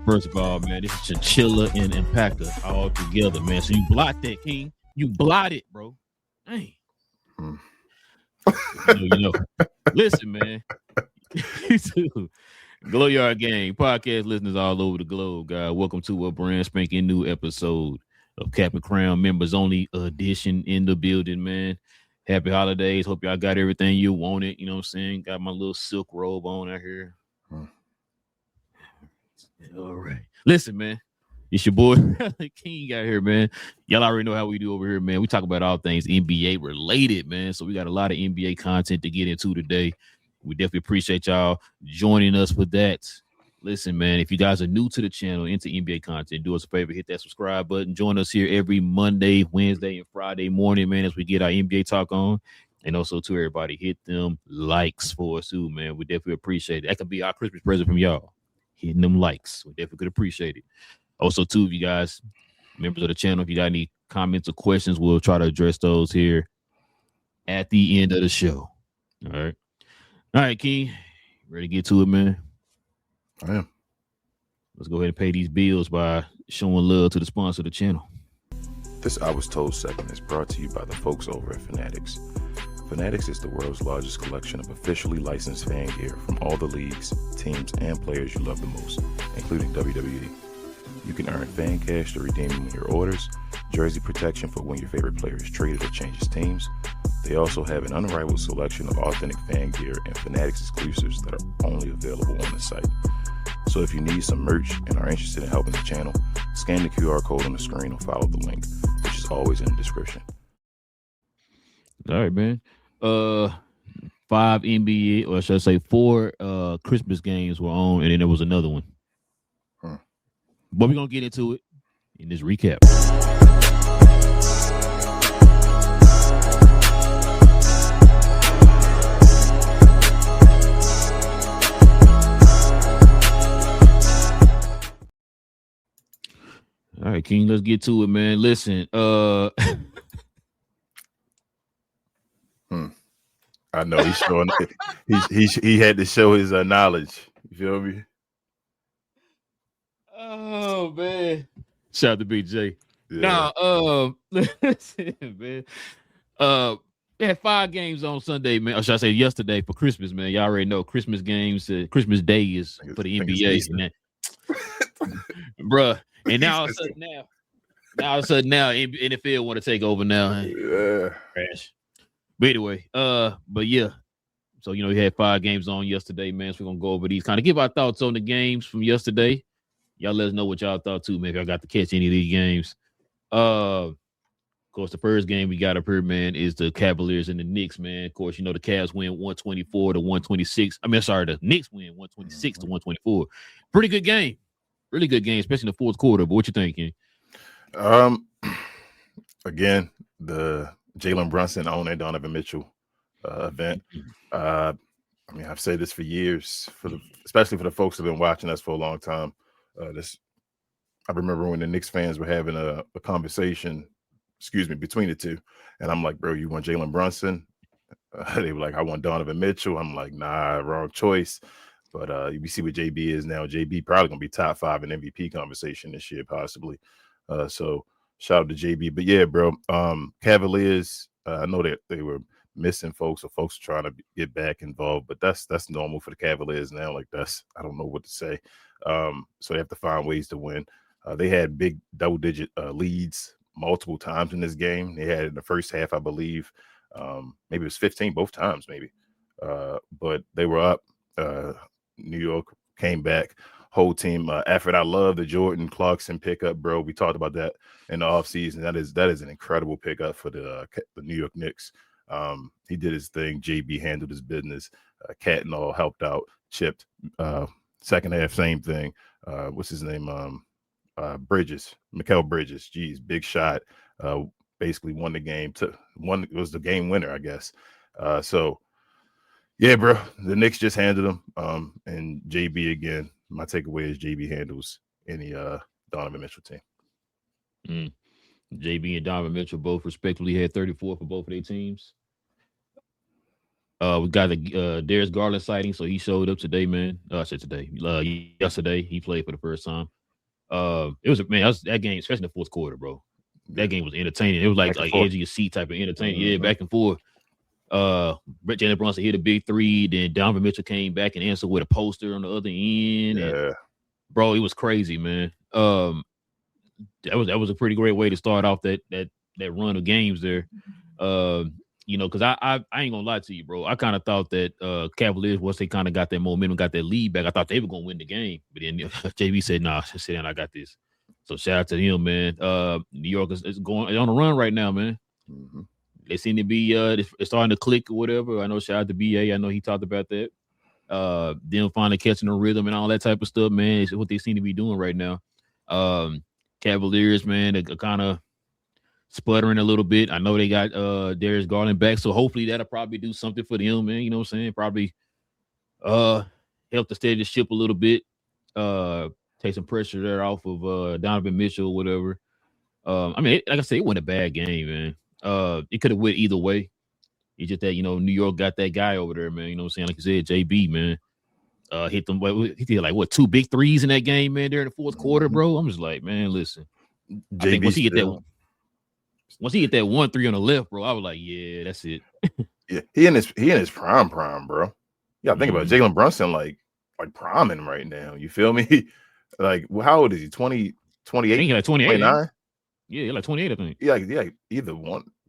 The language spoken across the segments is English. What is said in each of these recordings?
First of all, man, this is Chinchilla and Alpaca all together, man. So you blocked that, King. You blotted, bro. Dang. You know. Listen, man. GloYard Gang, podcast listeners all over the globe, guys. Welcome to a brand spanking new episode of Cap and Crown members only edition in the building, man. Happy holidays. Hope y'all got everything you wanted. You know what I'm saying? Got my little silk robe on out here. All right. Listen, man. It's your boy King out here, man. Y'all already know how we do over here, man. We talk about all things NBA related, man. So we got a lot of NBA content to get into today. We definitely appreciate y'all joining us for that. Listen, man, if you guys are new to the channel, into NBA content, do us a favor, hit that subscribe button. Join us here every Monday, Wednesday, and Friday morning, man, as we get our NBA talk on. And also to everybody, hit them likes for us too, man. We definitely appreciate it. That could be our Christmas present from y'all. Hitting them likes. We definitely could appreciate it. Also, too, if you guys, members of the channel, if you got any comments or questions, we'll try to address those here at the end of the show. All right. All right, King. Ready to get to it, man? I am. Let's go ahead and pay these bills by showing love to the sponsor of the channel. This I Was Told segment is brought to you by the folks over at Fanatics. Fanatics is the world's largest collection of officially licensed fan gear from all the leagues, teams, and players you love the most, including WWE. You can earn fan cash to redeem when your orders, jersey protection for when your favorite player is traded or changes teams. They also have an unrivaled selection of authentic fan gear and Fanatics exclusives that are only available on the site. So if you need some merch and are interested in helping the channel, scan the QR code on the screen or follow the link, which is always in the description. All right, man. 5 NBA, or should I say 4 Christmas games were on, and then there was another one. But we're going to get into it in this recap. All right, King, let's get to it, man. Listen, I know he's showing he had to show his knowledge. You feel me? Oh man. Shout out to BJ. Yeah. Now, listen, man. They had 5 games on Sunday, man. Or should I say yesterday for Christmas, man? Y'all already know Christmas games, Christmas Day is for the NBA, man. Bruh. And now all of a sudden now NFL want to take over now. Yeah. Crash. But anyway, but yeah. So you had 5 games on yesterday, man. So we're gonna go over these, kind of give our thoughts on the games from yesterday. Y'all let us know what y'all thought too, man. If y'all got to catch any of these games. Of course, the first game we got up here, man, is the Cavaliers and the Knicks, man. Of course, the Cavs win 124 to 126. The Knicks win 126 to 124. Pretty good game. Really good game, especially in the fourth quarter. But what you think, King? Again, the Jalen Brunson on and Donovan Mitchell event. I've said this for years, especially for the folks who've been watching us for a long time. I remember when the Knicks fans were having a conversation, between the two, and I'm like, bro, you want Jalen Brunson? They were like, I want Donovan Mitchell. I'm like, nah, wrong choice. But you see what JB is now. JB probably gonna be top 5 in MVP conversation this year, possibly. So shout out to JB. But yeah, bro, Cavaliers. I know that they were missing folks, or folks trying to get back involved, but that's normal for the Cavaliers now. Like I don't know what to say. So they have to find ways to win. They had big double-digit leads multiple times in this game. They had in the first half, I believe, maybe it was 15 both times, maybe. But they were up. New York came back. Whole team effort. I love the Jordan Clarkson pickup, bro. We talked about that in the offseason. That is an incredible pickup for the New York Knicks. He did his thing. JB handled his business. Cat and all helped out. Chipped. Second half, same thing. What's his name? Bridges. Mikal Bridges. Geez, big shot. Basically won the game. It was the game winner, I guess. So yeah, bro. The Knicks just handled them. And JB again. My takeaway is JB handles any Donovan Mitchell team. JB and Donovan Mitchell both respectively had 34 for both of their teams. We got the Darius Garland sighting, so he showed up today, man. Yesterday he played for the first time. It was that game, especially in the fourth quarter, bro. That game was entertaining. It was like edge of your seat type of entertaining. Yeah, back and forth. Jalen Brunson hit a big three. Then Donovan Mitchell came back and answered with a poster on the other end. Yeah, and, bro, it was crazy, man. That was a pretty great way to start off that run of games there. Because I ain't gonna lie to you, bro. I kind of thought that Cavaliers, once they kind of got that momentum, got that lead back, I thought they were gonna win the game. But then JB said, "Nah, sit down, I got this." So shout out to him, man. New York is on a run right now, man. Mm-hmm. They seem to be it's starting to click or whatever. I know shout out to BA. I know he talked about that. Them finally catching the rhythm and all that type of stuff, man. It's what they seem to be doing right now. Cavaliers, man, they're kind of sputtering a little bit. I know they got Darius Garland back, so hopefully that'll probably do something for them, man. You know what I'm saying? Probably help to steady the ship a little bit. Take some pressure there off of Donovan Mitchell or whatever. Like I said, it wasn't a bad game, man. It could have went either way. It's just that, New York got that guy over there, man. You know what I'm saying? Like you said, JB, man. Hit them. He did like what 2 big threes in that game, man, during the fourth quarter, bro. I'm just like, man, listen. I think once he hit that 1 3 on the left, bro, I was like, yeah, that's it. Yeah, he in his prime, bro. Yeah, think about Jalen Brunson, like priming right now. You feel me? Like, how old is he? 28? I think he's like 28. 29? Yeah, like 28, I think. Yeah, either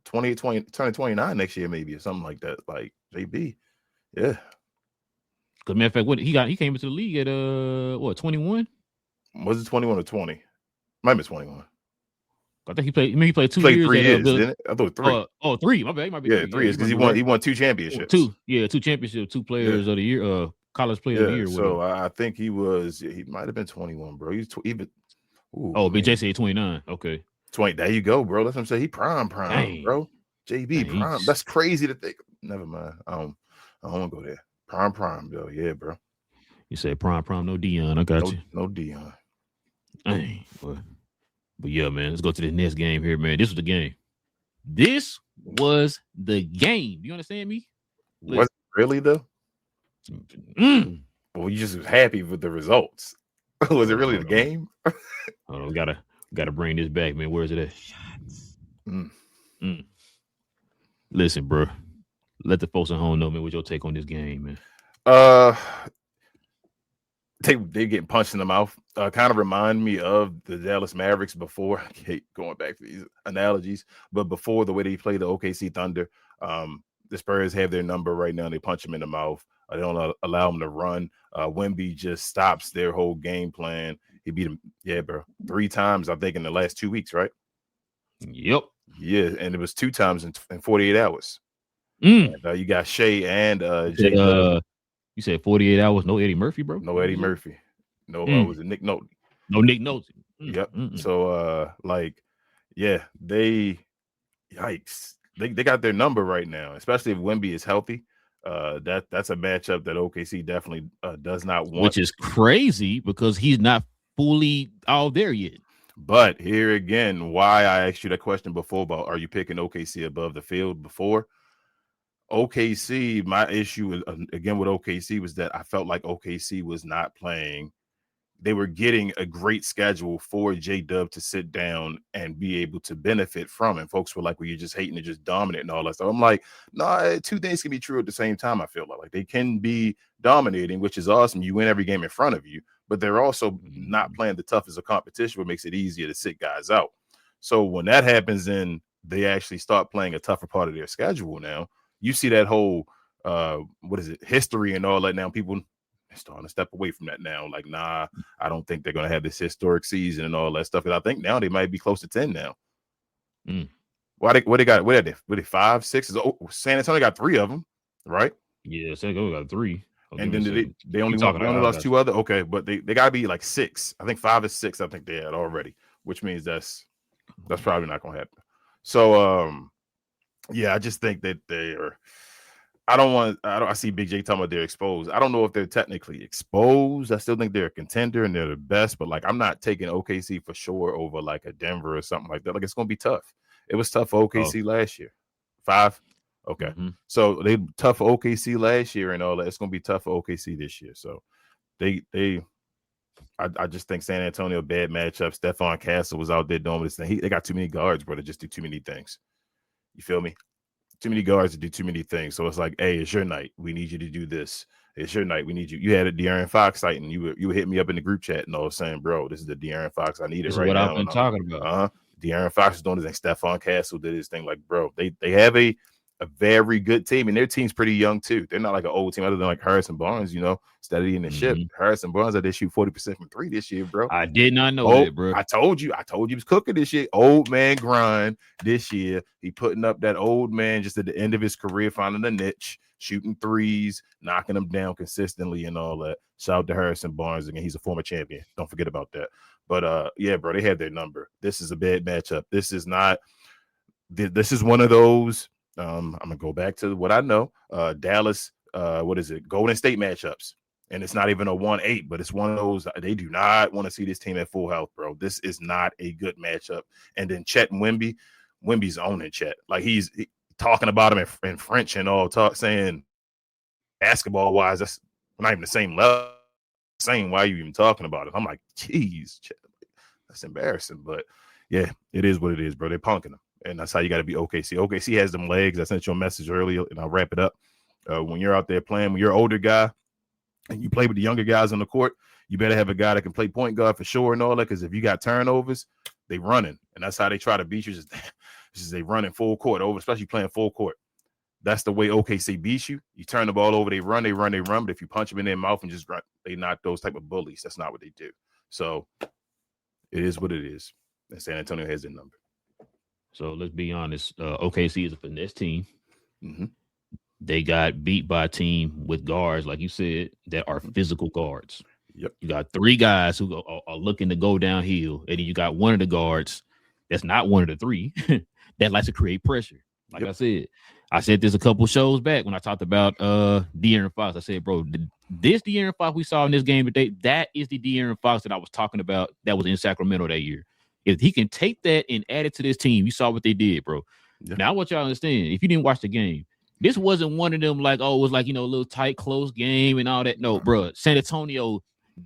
28, 20, turning 29 next year, maybe, or something like that. Like JB. Yeah. Because matter of fact, what he came into the league at 21? Was it 21 or 20? Might be 21. I think he played 2 years. 3 years, didn't it? I thought 3. 3. My bad. It might be 3 years because he won 2 championships. 2 championships, 2 players of the year, college player of the year. So I think he might have been 21, bro. He's even. Big J said 29. Okay. 20. There you go, bro. That's what I'm saying. He prime, Dang. bro. JB prime. That's crazy to think. Never mind. I don't want to go there. Prime, bro. Yeah, bro. You said prime, no Dion. I got you. No Dion. Dang. But yeah, man. Let's go to the next game here, man. This was the game. This was the game. You understand me? Was it really though? Well, you just was happy with the results. Was it really the game? Hold on, gotta bring this back, man. Where is it at? Listen, bro. Let the folks at home know, man, what your take on this game, man. They getting punched in the mouth. Kind of remind me of the Dallas Mavericks before. I hate going back to these analogies, but before, the way they play the OKC Thunder. The Spurs have their number right now. They punch them in the mouth. They don't allow them to run. Wemby just stops their whole game plan. He beat him, bro, 3 times, I think, in the last 2 weeks, right? Yep. Yeah, and it was 2 times in 48 hours. And, you got Shea and Jay. You said 48 hours, no Eddie Murphy, bro? No Eddie Murphy. No, was it Nick Nolte? No Nick Nolte. Yep. So, yikes. They got their number right now, especially if Wemby is healthy. That's a matchup that OKC definitely does not want. Which is crazy because he's not fully all there yet. But here again, why I asked you that question before about are you picking OKC above the field before? OKC, my issue again with OKC was that I felt like OKC was not playing. They were getting a great schedule for J-Dub to sit down and be able to benefit from. And folks were like, well, you're just hating and just dominant and all that stuff. I'm like, no, 2 things can be true at the same time. I feel like they can be dominating, which is awesome. You win every game in front of you, but they're also not playing the toughest of competition, what makes it easier to sit guys out. So when that happens, then they actually start playing a tougher part of their schedule now. You see that whole, history and all that now. People starting to step away from that now. Like, nah, I don't think they're going to have this historic season and all that stuff. Because I think now they might be close to 10 now. What they got? What are they 5, 6? San Antonio got 3 of them, right? Yeah, San Antonio got 3. And then they only lost 2 other. Okay, but they got to be like 6. I think 5 or 6. I think they had already, which means that's probably not going to happen. So, I just think that they are. I see Big J talking about they're exposed. I don't know if they're technically exposed. I still think they're a contender and they're the best, but like I'm not taking OKC for sure over like a Denver or something like that. Like it's going to be tough. It was tough for OKC last year. 5. Okay. So they tough for OKC last year and all that. It's going to be tough for OKC this year. So they I just think San Antonio bad matchup. Stephon Castle was out there doing this thing. They got too many guards, bro, to just do too many things. You feel me? Too many guards to do too many things. So it's like, hey, it's your night. We need you to do this. It's your night. We need you. You had a De'Aaron Fox site, and you would hit me up in the group chat and all saying, bro, this is the De'Aaron Fox I needed right now. This is what I've been talking about. De'Aaron Fox is doing his thing. Stephon Castle did his thing. Like, bro, they have a very good team, and their team's pretty young too. They're not like an old team other than like Harrison Barnes, steadying the ship. Harrison Barnes, they shoot 40% from 3 this year, bro. I did not know that, bro. I told you he was cooking this shit. Old man grind this year. He putting up that old man just at the end of his career, finding a niche, shooting threes, knocking them down consistently and all that. Shout out to Harrison Barnes again. He's a former champion. Don't forget about that. But yeah, bro, they have their number. This is a bad matchup. This is not. This is one of those. I'm gonna go back to what I know. Dallas, Golden State matchups, and it's not even a 1-8, but it's one of those. They do not want to see this team at full health, bro. This is not a good matchup. And then Chet and Wemby's owning Chet, like he's talking about him in French and all, saying basketball wise, that's not even the same level. Saying why are you even talking about it? I'm like, geez, Chet, that's embarrassing. But yeah, it is what it is, bro. They're punking him. And that's how you got to be OKC. OKC has them legs. I sent you a message earlier, and I'll wrap it up. When you're out there playing, when you're an older guy and you play with the younger guys on the court, you better have a guy that can play point guard for sure and all that, because if you got turnovers, they running. And that's how they try to beat you. Just they running full court over, especially playing full court. That's the way OKC beats you. You turn the ball over, they run. But if you punch them in their mouth and just run, they not those type of bullies. That's not what they do. So it is what it is. And San Antonio has their number. So let's be honest. OKC is a finesse team. Mm-hmm. They got beat by a team with guards, like you said, that are physical guards. Yep. You got 3 guys who are looking to go downhill, and then you got one of the guards that's not one of the 3 that likes to create pressure. Like I said this a couple shows back when I talked about De'Aaron Fox. I said, bro, this De'Aaron Fox we saw in this game today, that is the De'Aaron Fox that I was talking about that was in Sacramento that year. If he can take that and add it to this team, you saw what they did, bro. Yeah. Now I want y'all to understand, if you didn't watch the game, this wasn't one of them like, oh, it was like, a little tight, close game and all that. No, bro. San Antonio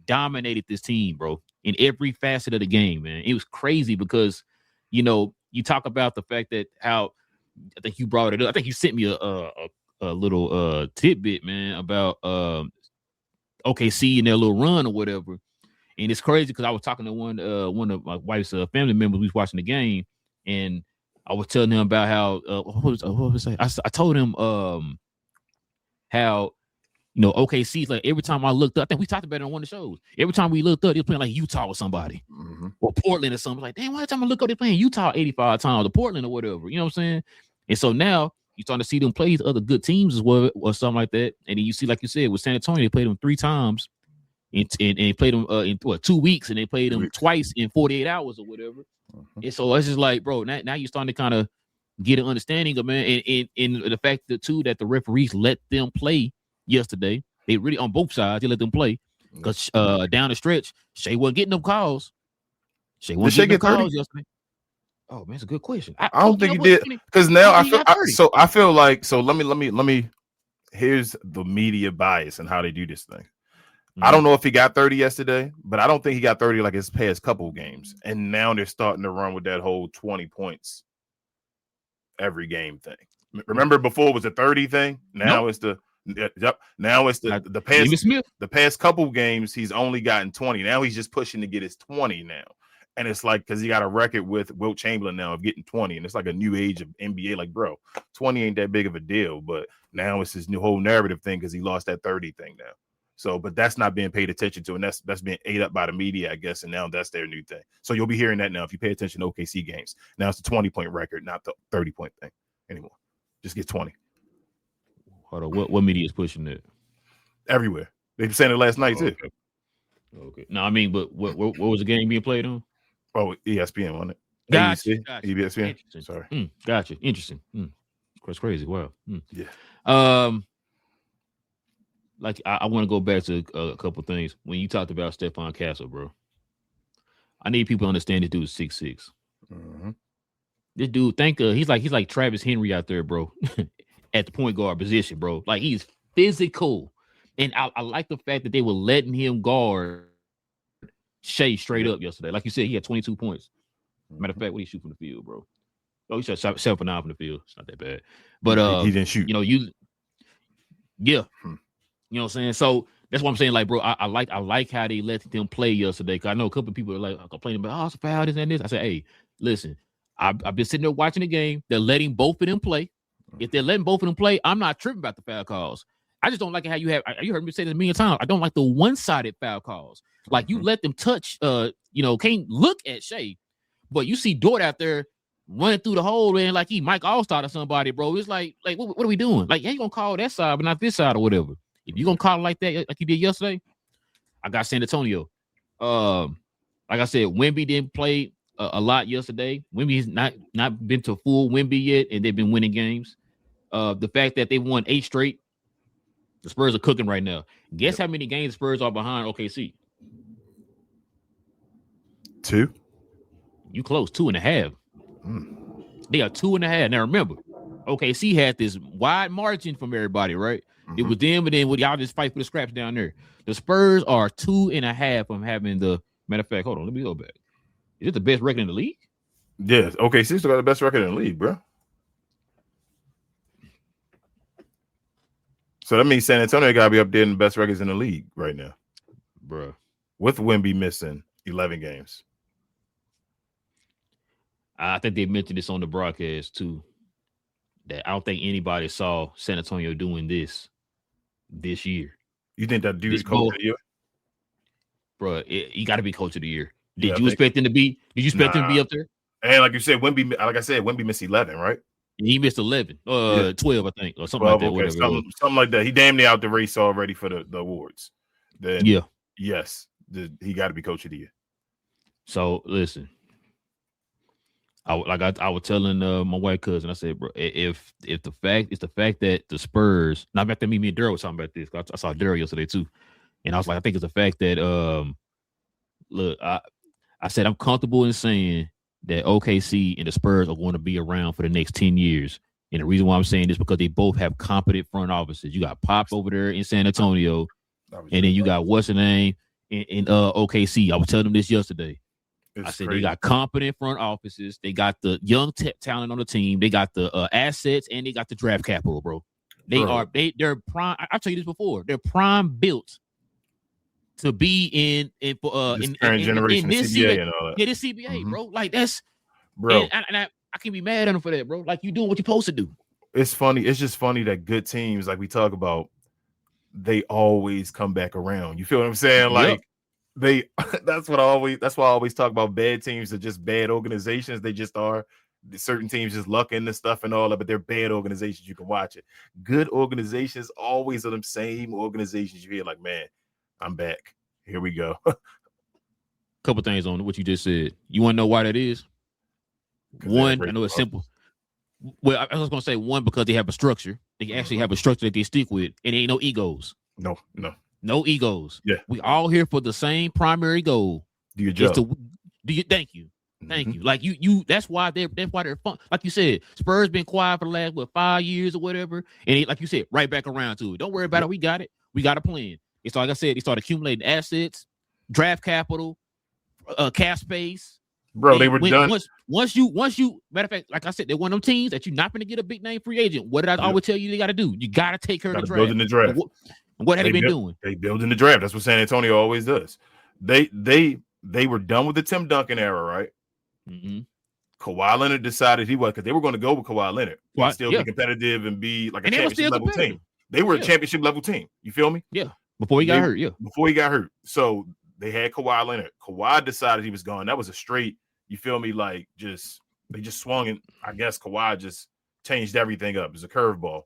dominated this team, bro, in every facet of the game, man. It was crazy because, you talk about the fact that how I think you brought it up. I think you sent me a little tidbit, man, about OKC and their little run or whatever. And it's crazy because I was talking to one of my wife's family members. We was watching the game, and I was telling him about how what was I told him how OKC's like every time I looked up, I think we talked about it on one of the shows. Every time we looked up, they're playing like Utah or somebody, or Portland or something. Like, damn, why time I look up, they're playing Utah 85 times or Portland or whatever. You know what I'm saying? And so now you're starting to see them play these other good teams as well or something like that. And then you see, like you said, with San Antonio, they played them 3 times. And they played them in 2 weeks, and they played them twice in 48 hours or whatever. And so it's just like, bro, now you're starting to kind of get an understanding of, man, and the fact that the referees let them play yesterday. They really, on both sides, they let them play because down the stretch, Shea wasn't getting them calls. Shea wasn't getting them calls yesterday. Oh man, it's a good question. I don't think he did, because now I feel like let me. Here's the media bias and how they do this thing. I don't know if he got 30 yesterday, but I don't think he got 30 like his past couple games. And now they're starting to run with that whole 20 points every game thing. Remember before it was a 30 thing? Now it's the past couple games he's only gotten 20. Now he's just pushing to get his 20 now. And it's like, because he got a record with Wilt Chamberlain now of getting 20. And it's like a new age of NBA. Like, bro, 20 ain't that big of a deal. But now it's his new whole narrative thing because he lost that 30 thing now. So, but that's not being paid attention to, and that's being ate up by the media, I guess, and now that's their new thing. So you'll be hearing that now if you pay attention to OKC games. Now it's the 20-point record, not the 30-point thing anymore. Just get 20. Hold on, what media is pushing that? Everywhere. They were saying it last night too. Okay. No, I mean, but what was the game being played on? Oh, ESPN, wasn't it? Gotcha. ESPN. Sorry. Gotcha. Interesting. That's crazy. Wow. Yeah. Like I want to go back to a couple things. When you talked about Stephon Castle, bro, I need people to understand this dude is 6'6". This dude, he's like Travis Henry out there, bro, at the point guard position, bro. Like, he's physical, and I like the fact that they were letting him guard Shea straight up yesterday. Like you said, he had 22 points. Matter of fact, what did he shoot from the field, bro? Oh, he shot 7 for 9 from the field. It's not that bad. But he didn't shoot. You know, you know what I'm saying? So that's what I'm saying. Like, bro, I like how they let them play yesterday. Cause I know a couple of people are like complaining about, it's a foul, this and this. I said, hey, listen, I've been sitting there watching the game. They're letting both of them play. If they're letting both of them play, I'm not tripping about the foul calls. I just don't like how you heard me say this a million times. I don't like the one-sided foul calls. Like you let them touch, can't look at Shea, but you see Dort out there running through the hole and like he Mike All-Star or somebody, bro. It's like what are we doing? Like, you gonna call that side, but not this side or whatever. If you gonna call it like that, like you did yesterday, I got San Antonio. Like I said, Wemby didn't play a lot yesterday. Wemby's not been to full Wemby yet, and they've been winning games. The fact that they won 8 straight, the Spurs are cooking right now. Guess how many games the Spurs are behind OKC? 2. You close, 2.5. They are 2.5. Now remember, OKC had this wide margin from everybody, right? It was them, and then y'all just fight for the scraps down there. The Spurs are 2.5 from having the matter of fact. Hold on, let me go back. Is it the best record in the league? Yeah, OKC still got the best record in the league, bro. So that means San Antonio got to be up there in the best records in the league right now, bro. With Wemby missing 11 games. I think they mentioned this on the broadcast too. That I don't think anybody saw San Antonio doing this year. You think that dude's coach of the year? Bro, you got to be coach of the year. Did you expect him to be? Did you expect him to be up there? And like you said, Wemby missed 11, right? He missed 11, 12, I think, or something 12, like that. Okay, something like that. He damn near out the race already for the awards. Then, yes, he got to be coach of the year. So listen, I was telling my white cousin, I said, bro, if the fact that the Spurs, not back to me and Daryl was talking about this. I saw Daryl yesterday too, and I was like, I think it's the fact that look, I said I'm comfortable in saying that OKC and the Spurs are going to be around for the next 10 years. And the reason why I'm saying this is because they both have competent front offices. You got Pop over there in San Antonio, and then you got what's the name in OKC. I was telling them this yesterday. I said crazy. They got competent front offices. They got the young talent on the team. They got the assets, and they got the draft capital, bro. They're prime. I'll tell you this before. They're prime built to be in this CBA and all that. Yeah, this CBA, bro. Like that's, bro. And I can't be mad at them for that, bro. Like you doing what you're supposed to do. It's funny. It's just funny that good teams, like we talk about, they always come back around. You feel what I'm saying? Like that's why I always talk about bad teams are just bad organizations. They just are. Certain teams just luck into stuff and all that, but they're bad organizations. You can watch it. Good organizations always are the same organizations. You hear like, man, I'm back. Here we go. Couple things on what you just said. You want to know why that is? One, I know it's simple. Well, I was going to say one, because they have a structure. They actually have a structure that they stick with, and ain't no egos. No egos. Yeah. We all here for the same primary goal. Do your job. Thank you. Thank you. Like you. That's why they're fun. Like you said, Spurs been quiet for the last 5 years or whatever, and like you said, right back around to it. Don't worry about it. We got it. We got a plan. It's like I said, they started accumulating assets, draft capital, cap space. Bro, they were done. Once you, matter of fact, like I said, they're one of them teams that you're not going to get a big name free agent. What did I always tell you they got to do? You got to take care of the draft. Building the draft. What have they been doing? They building the draft. That's what San Antonio always does. They were done with the Tim Duncan era, right? Mm-hmm. Kawhi Leonard decided he was, because they were going to go with Kawhi Leonard and still be competitive and be like a championship level team. They were a championship level team. You feel me? Yeah. Before he got hurt. Yeah. Before he got hurt. So they had Kawhi Leonard. Kawhi decided he was gone. That was a straight, you feel me? Like they just swung, and I guess Kawhi just changed everything up. It was a curveball.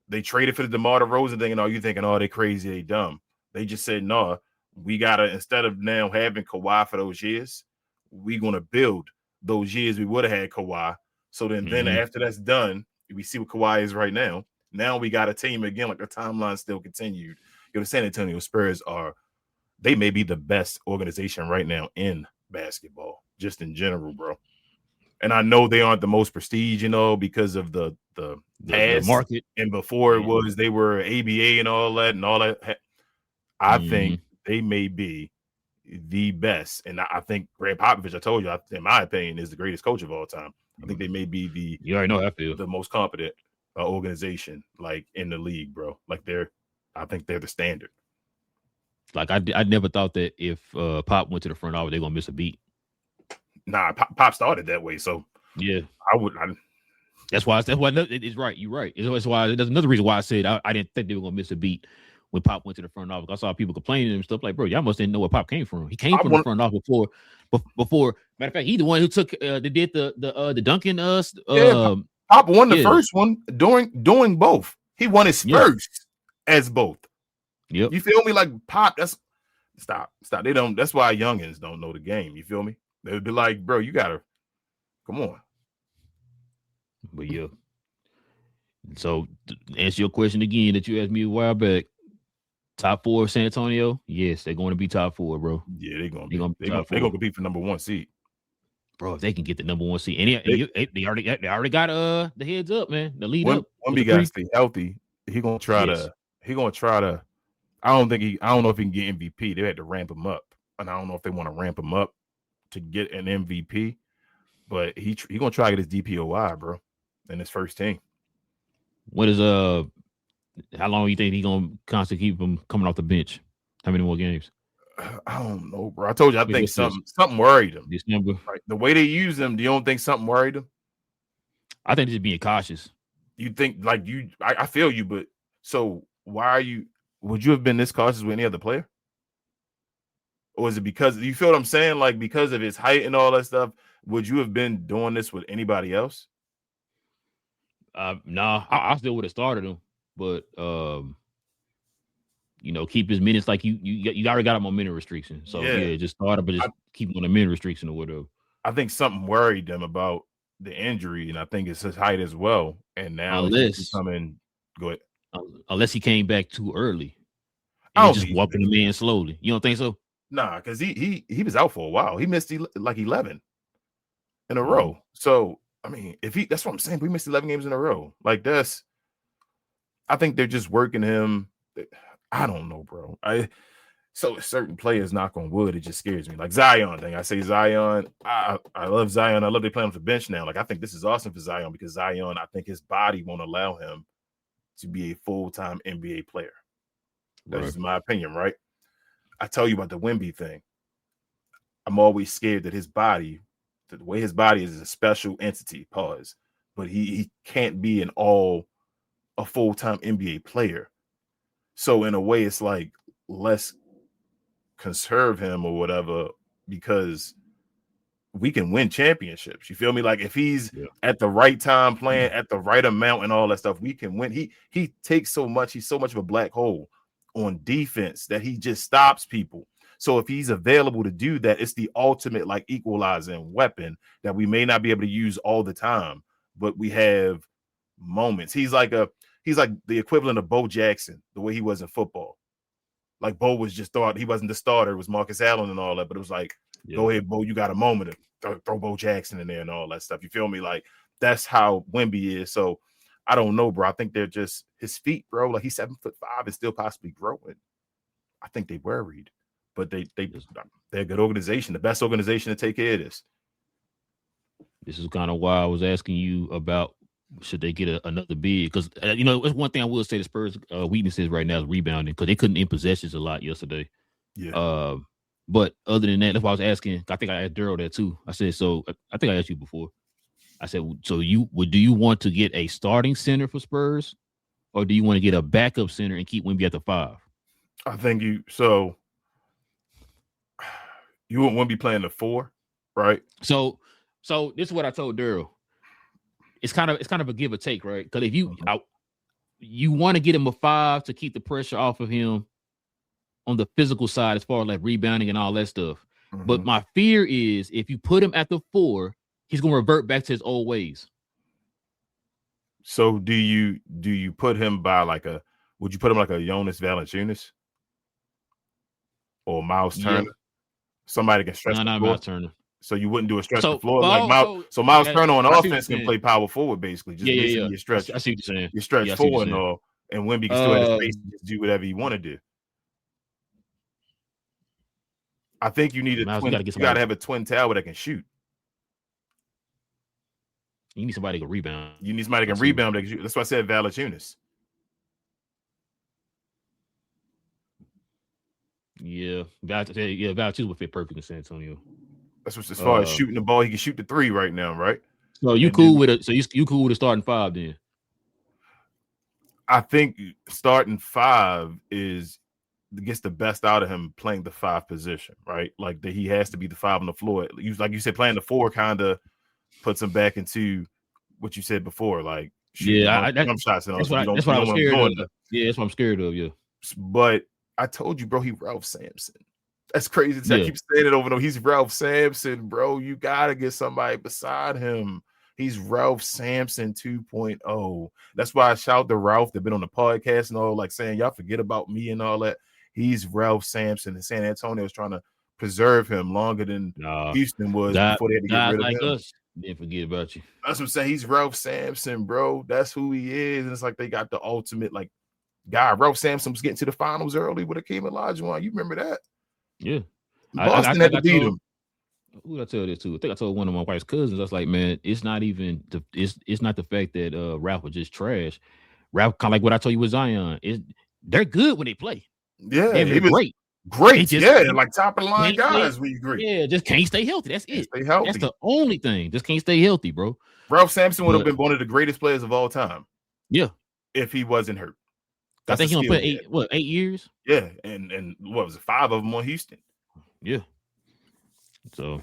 They traded for the DeMar DeRozan thing, and all you thinking, oh, they crazy, they dumb. They just said, no, we got to, instead of now having Kawhi for those years, we're going to build those years we would have had Kawhi. So then after that's done, we see what Kawhi is right now. Now we got a team again, like the timeline still continued. The San Antonio Spurs they may be the best organization right now in basketball, just in general, bro. And I know they aren't the most prestige, because of the past market. And before it was, they were ABA and all that. I think they may be, the best. And I think Greg Popovich, I told you, in my opinion, is the greatest coach of all time. I think they may be you already know how I feel. the most competent organization like in the league, bro. Like I think they're the standard. Like I never thought that if Pop went to the front office, they're gonna miss a beat. Nah, Pop started that way, so yeah, that's why it's right. You're right. That's why there's another reason why I said I didn't think they were gonna miss a beat when Pop went to the front office. I saw people complaining and stuff like, bro, y'all must didn't know where Pop came from. He came from the front office before. Matter of fact, he's the one who took they did the Duncan Pop won the first one doing both. He won his first as both. Yep. You feel me? Like Pop, stop. They don't. That's why youngins don't know the game. You feel me? They would be like, bro, you gotta come on. But yeah. So to answer your question again that you asked me a while back. Top 4 of San Antonio, yes, they're going to be top 4, bro. Yeah, they're gonna compete for number 1 seed, bro. If they can get the number 1 seed, and they already got the heads up, man. The lead up. Wemby got to stay healthy. He gonna try to. I don't know if he can get MVP. They had to ramp him up, and I don't know if they want to ramp him up to get an MVP. But he gonna try to get his DPOI, bro, in his first team. What is how long do you think he's gonna constantly keep him coming off the bench? How many more games? I don't know, bro. I told you I think something worried him. December. Right. The way they use him, do you don't think something worried him? I think just being cautious. You think I feel you, but so why would you have been this cautious with any other player? Or is it because you feel what I'm saying? Like because of his height and all that stuff, would you have been doing this with anybody else? Nah, I still would have started him. But keep his minutes like you already got a momentum restriction. So just start up, but just keep him on a minute restriction or whatever. I think something worried them about the injury, and I think it's his height as well. And now he's coming. Go ahead. Unless he came back too early, and just walking the man slowly. You don't think so? Nah, because he was out for a while. He missed like 11 in a row. So I mean, that's what I'm saying. We missed 11 games in a row. Like that's. I think they're just working him. I don't know, bro. So certain players, knock on wood, it just scares me. Like Zion thing. I say Zion. I love Zion. I love they play him for bench now. Like I think this is awesome for Zion because Zion, I think his body won't allow him to be a full-time NBA player. That's my opinion, right? I tell you about the Wemby thing. I'm always scared that his body, the way his body is a special entity. Pause. But he can't be a full-time NBA player. So in a way, it's like let's conserve him or whatever because we can win championships. You feel me? Like if he's at the right time playing at the right amount and all that stuff, we can win. He takes so much. He's so much of a black hole on defense that he just stops people. So if he's available to do that, it's the ultimate like equalizing weapon that we may not be able to use all the time, but we have moments. He's like the equivalent of Bo Jackson, the way he was in football. Like Bo was just thought he wasn't the starter. It was Marcus Allen and all that, but it was like, go ahead, Bo, you got a moment to throw Bo Jackson in there and all that stuff. You feel me? Like that's how Wemby is. So I don't know, bro. I think they're just his feet, bro. Like he's 7'5" and still possibly growing. I think they worried, but they're a good organization, the best organization to take care of this. This is kind of why I was asking you about should they get another bid? Because it's one thing I will say the Spurs' weaknesses right now is rebounding because they couldn't in possessions a lot yesterday. Yeah. But other than that, that's why I was asking. I think I asked Daryl that too. I said, so I think I asked you before. I said, so do you want to get a starting center for Spurs, or do you want to get a backup center and keep Wemby at the 5? I think you want Wemby playing the 4, right? So this is what I told Daryl. It's kind of a give or take, right? Because if you want to get him a 5 to keep the pressure off of him on the physical side, as far as like rebounding and all that stuff. Mm-hmm. But my fear is if you put him at the 4, he's going to revert back to his old ways. So do you put him by would you put him like a Jonas Valanciunas or Miles Turner? Somebody can stretch the floor. Miles Turner. So you wouldn't do a stretch the floor Miles Turner on offense can play power forward basically. Just you stretch. I see what you're saying. You stretch forward and all, and Wemby can still have space to just do whatever you want to do. I think you need a Miles, twin. you You got to have a twin tower that can shoot. You need somebody who can rebound. You need somebody who can rebound. That can shoot. That's why I said Valanciunas. Yeah, Valanciunas would fit perfect in San Antonio. That's what, as far as shooting the ball, he can shoot the three right now, right? So you cool with it? So you cool with a starting five then? I think starting five gets the best out of him playing the five position, right? Like that he has to be the five on the floor. Like you said, playing the four kind of puts him back into what you said before, like shooting jump shots and all. That's what I was scared of. Yeah, that's what I'm scared of. Yeah, but I told you, bro, he Ralph Sampson. That's crazy. I keep saying it over and over. He's Ralph Sampson, bro. You gotta get somebody beside him. He's Ralph Sampson 2.0. That's why I shout to Ralph. They've been on the podcast and all, like saying, y'all forget about me and all that. He's Ralph Sampson, and San Antonio is trying to preserve him longer than Houston was before they had to get rid of him. Us didn't forget about you. That's what I'm saying. He's Ralph Sampson, bro. That's who he is. And it's like they got the ultimate guy. Ralph Sampson was getting to the finals early with Akeem Olajuwon. You remember that? Yeah. Boston had to beat him. Who did I tell this to? I think I told one of my wife's cousins. I was like, man, it's not even it's not the fact that Ralph was just trash. Ralph, kind of like what I told you with Zion, they're good when they play. Yeah, they're great. Great, like top of the line guys. We agree. Yeah, just can't stay healthy. That's it. Stay healthy. That's the only thing. Just can't stay healthy, bro. Ralph Sampson would have been one of the greatest players of all time. Yeah, if he wasn't hurt. I think he only played 8 years. Yeah, and what was it? 5 of them on Houston. Yeah. So,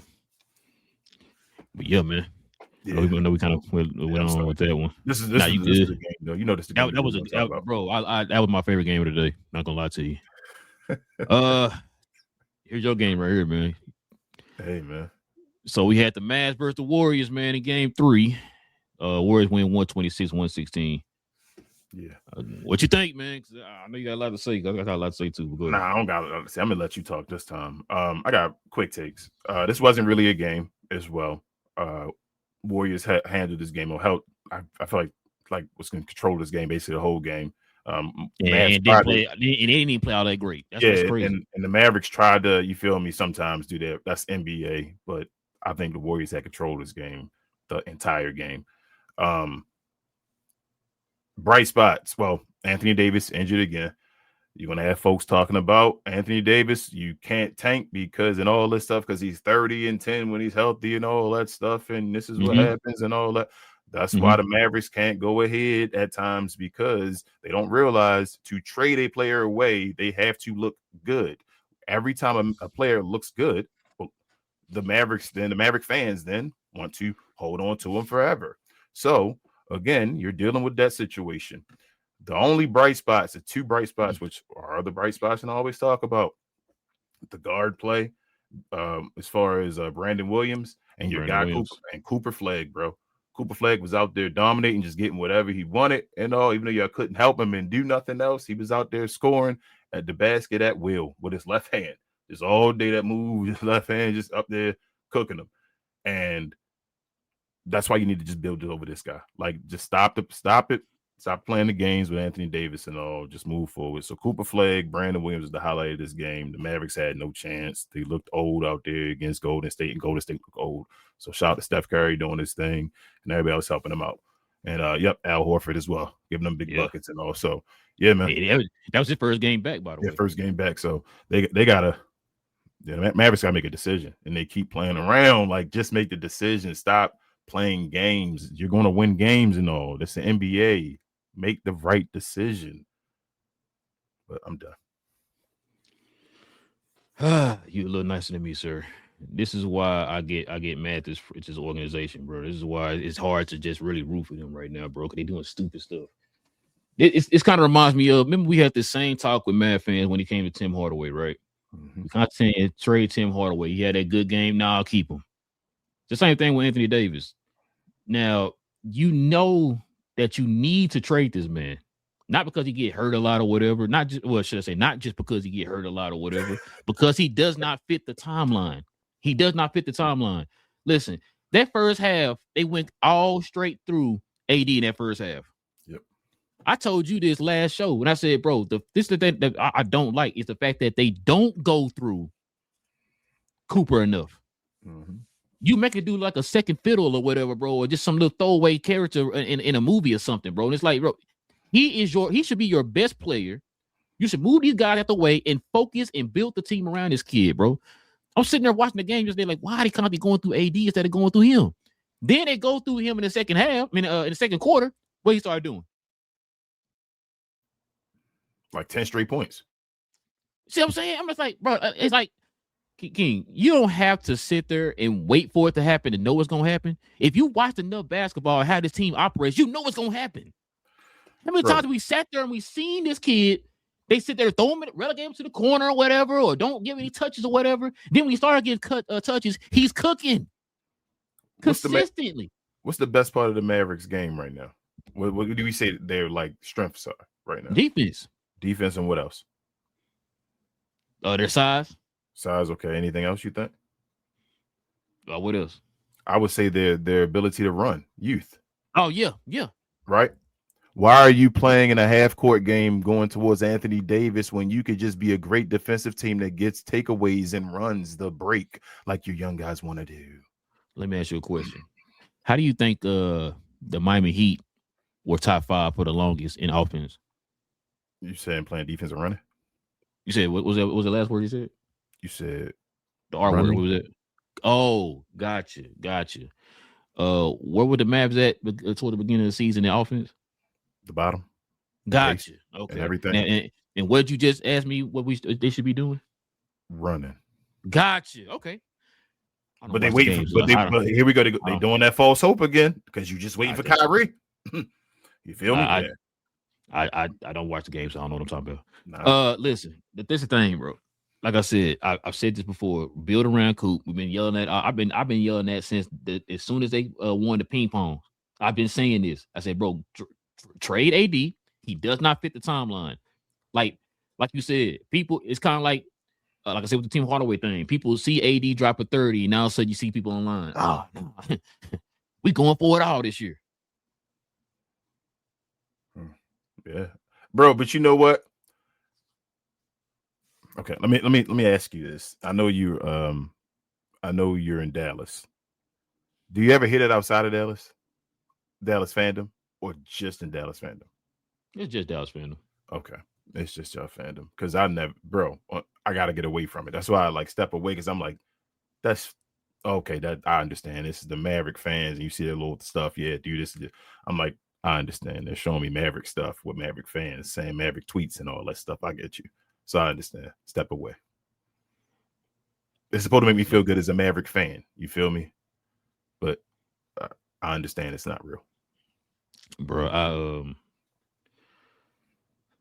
but yeah, man. Yeah. We know we kind of went on with that one. This is the game, though. You know this. That was bro. That was my favorite game of the day. Not gonna lie to you. Here's your game right here, man. Hey, man. So we had the Mavs versus the Warriors, man, in game 3. Warriors win 126-116. Yeah. What you think, man? I know you got a lot to say. I got a lot to say too. But go ahead. Nah, I don't got to say. I'm gonna let you talk this time. I got quick takes. This wasn't really a game as well. Warriors handled this game or helped. I feel like was going to control this game basically the whole game. And they didn't even play all that great. That's what's crazy. And the Mavericks tried to, you feel me, sometimes do that. That's NBA, but I think the Warriors had control of this game, the entire game. Bright spots. Well, Anthony Davis injured again. You're going to have folks talking about Anthony Davis. You can't tank because and all this stuff because he's 30-10 when he's healthy and all that stuff. And this is what happens and all that. That's why the Mavericks can't go ahead at times because they don't realize to trade a player away, they have to look good. Every time a player looks good, the Maverick fans then want to hold on to him forever. So, again, you're dealing with that situation. The only bright spots, the 2 bright spots, which are the bright spots and I always talk about, the guard play as far as Brandon Williams and your guy Cooper Flag, bro. Cooper Flag was out there dominating, just getting whatever he wanted and all, even though y'all couldn't help him and do nothing else. He was out there scoring at the basket at will with his left hand. Just all day that move, his left hand just up there cooking them. And that's why you need to just build it over this guy. Like, just stop it. Stop playing the games with Anthony Davis and all. Just move forward. So Cooper Flag, Brandon Williams is the highlight of this game. The Mavericks had no chance. They looked old out there against Golden State, and Golden State looked old. So shout out to Steph Curry doing his thing, and everybody else helping him out. And Al Horford as well, giving them big buckets and all. So yeah, man. That was his first game back, by the way. Yeah, first game back. So they gotta. Yeah, Mavericks gotta make a decision, and they keep playing around. Like, just make the decision. Stop playing games. You're going to win games and all. This is the NBA. Make the right decision. But I'm done. You a little nicer than me, sir. This is why I get mad at this organization, bro. This is why it's hard to just really root for them right now, bro. Because they doing stupid stuff. It's kind of reminds me of, remember we had this same talk with Mad fans when he came to Tim Hardaway, right? We kind of saying trade Tim Hardaway. He had that good game. Now I'll keep him. The same thing with Anthony Davis. Now, you know that you need to trade this man. Not because he get hurt a lot or whatever. Not just because he get hurt a lot or whatever. Because he does not fit the timeline. He does not fit the timeline. Listen, that first half, they went all straight through AD in that first half. Yep. I told you this last show when I said, bro, this is the thing that I don't like is the fact that they don't go through Cooper enough. Mm-hmm. You make it do like a second fiddle or whatever, bro, or just some little throwaway character in a movie or something, bro. And it's like, bro, he should be your best player. You should move these guys out the way and focus and build the team around this kid, bro. I'm sitting there watching the game just like, why they can't be going through AD instead of going through him? Then they go through him in the second half, in the second quarter. What he started doing? Like 10 straight points. See what I'm saying? I'm just like, bro, it's like, King, you don't have to sit there and wait for it to happen and know what's going to happen. If you watch enough basketball and how this team operates, you know what's going to happen. How many times we sat there and we seen this kid, they sit there, throw him, relegate him to the corner or whatever, or don't give any touches or whatever. Then when he started getting touches, he's cooking consistently. What's the best part of the Mavericks game right now? What do we say their like strengths are right now? Defense, and what else? Their size. Size, okay. Anything else you think? What else? I would say their ability to run, youth. Oh yeah. Right. Why are you playing in a half-court game going towards Anthony Davis when you could just be a great defensive team that gets takeaways and runs the break like your young guys want to do? Let me ask you a question. How do you think the Miami Heat were top 5 for the longest in offense? You saying playing defense and running? You said what was that? What was the last word you said? You said the R word. What was it? Oh, gotcha. Where were the Mavs at toward the beginning of the season in offense? The bottom. Gotcha. Okay. And everything. And what you just asked me what they should be doing? Running. Gotcha. Okay. But they waiting. But here we go. They doing that false hope again because you just waiting for Kyrie. You feel me? I don't watch the game, so I don't know what I'm talking about. Nah. Listen, this is the thing, bro. Like I said, I've said this before. Build around Coop. We've been yelling at. I've been yelling at since as soon as they won the ping pong. I've been saying this. I said, bro, trade AD. He does not fit the timeline. Like you said, people. It's kind of like I said with the Tim Hardaway thing. People see AD drop a 30, and now all of a sudden you see people online. Oh, no. We going for it all this year. Yeah, bro. But you know what? Okay, let me ask you this. I know you're in Dallas. Do you ever hit it outside of Dallas fandom, or just in Dallas fandom? It's just Dallas fandom. Okay, it's just your fandom because I gotta get away from it. That's why I like step away because I'm like, that's okay. That I understand. This is the Maverick fans, and you see their little stuff. Yeah, do this. I'm like, I understand. They're showing me Maverick stuff with Maverick fans, saying Maverick tweets and all that stuff. I get you. So I understand. Step away. It's supposed to make me feel good as a Maverick fan. You feel me? But I understand it's not real. Bro,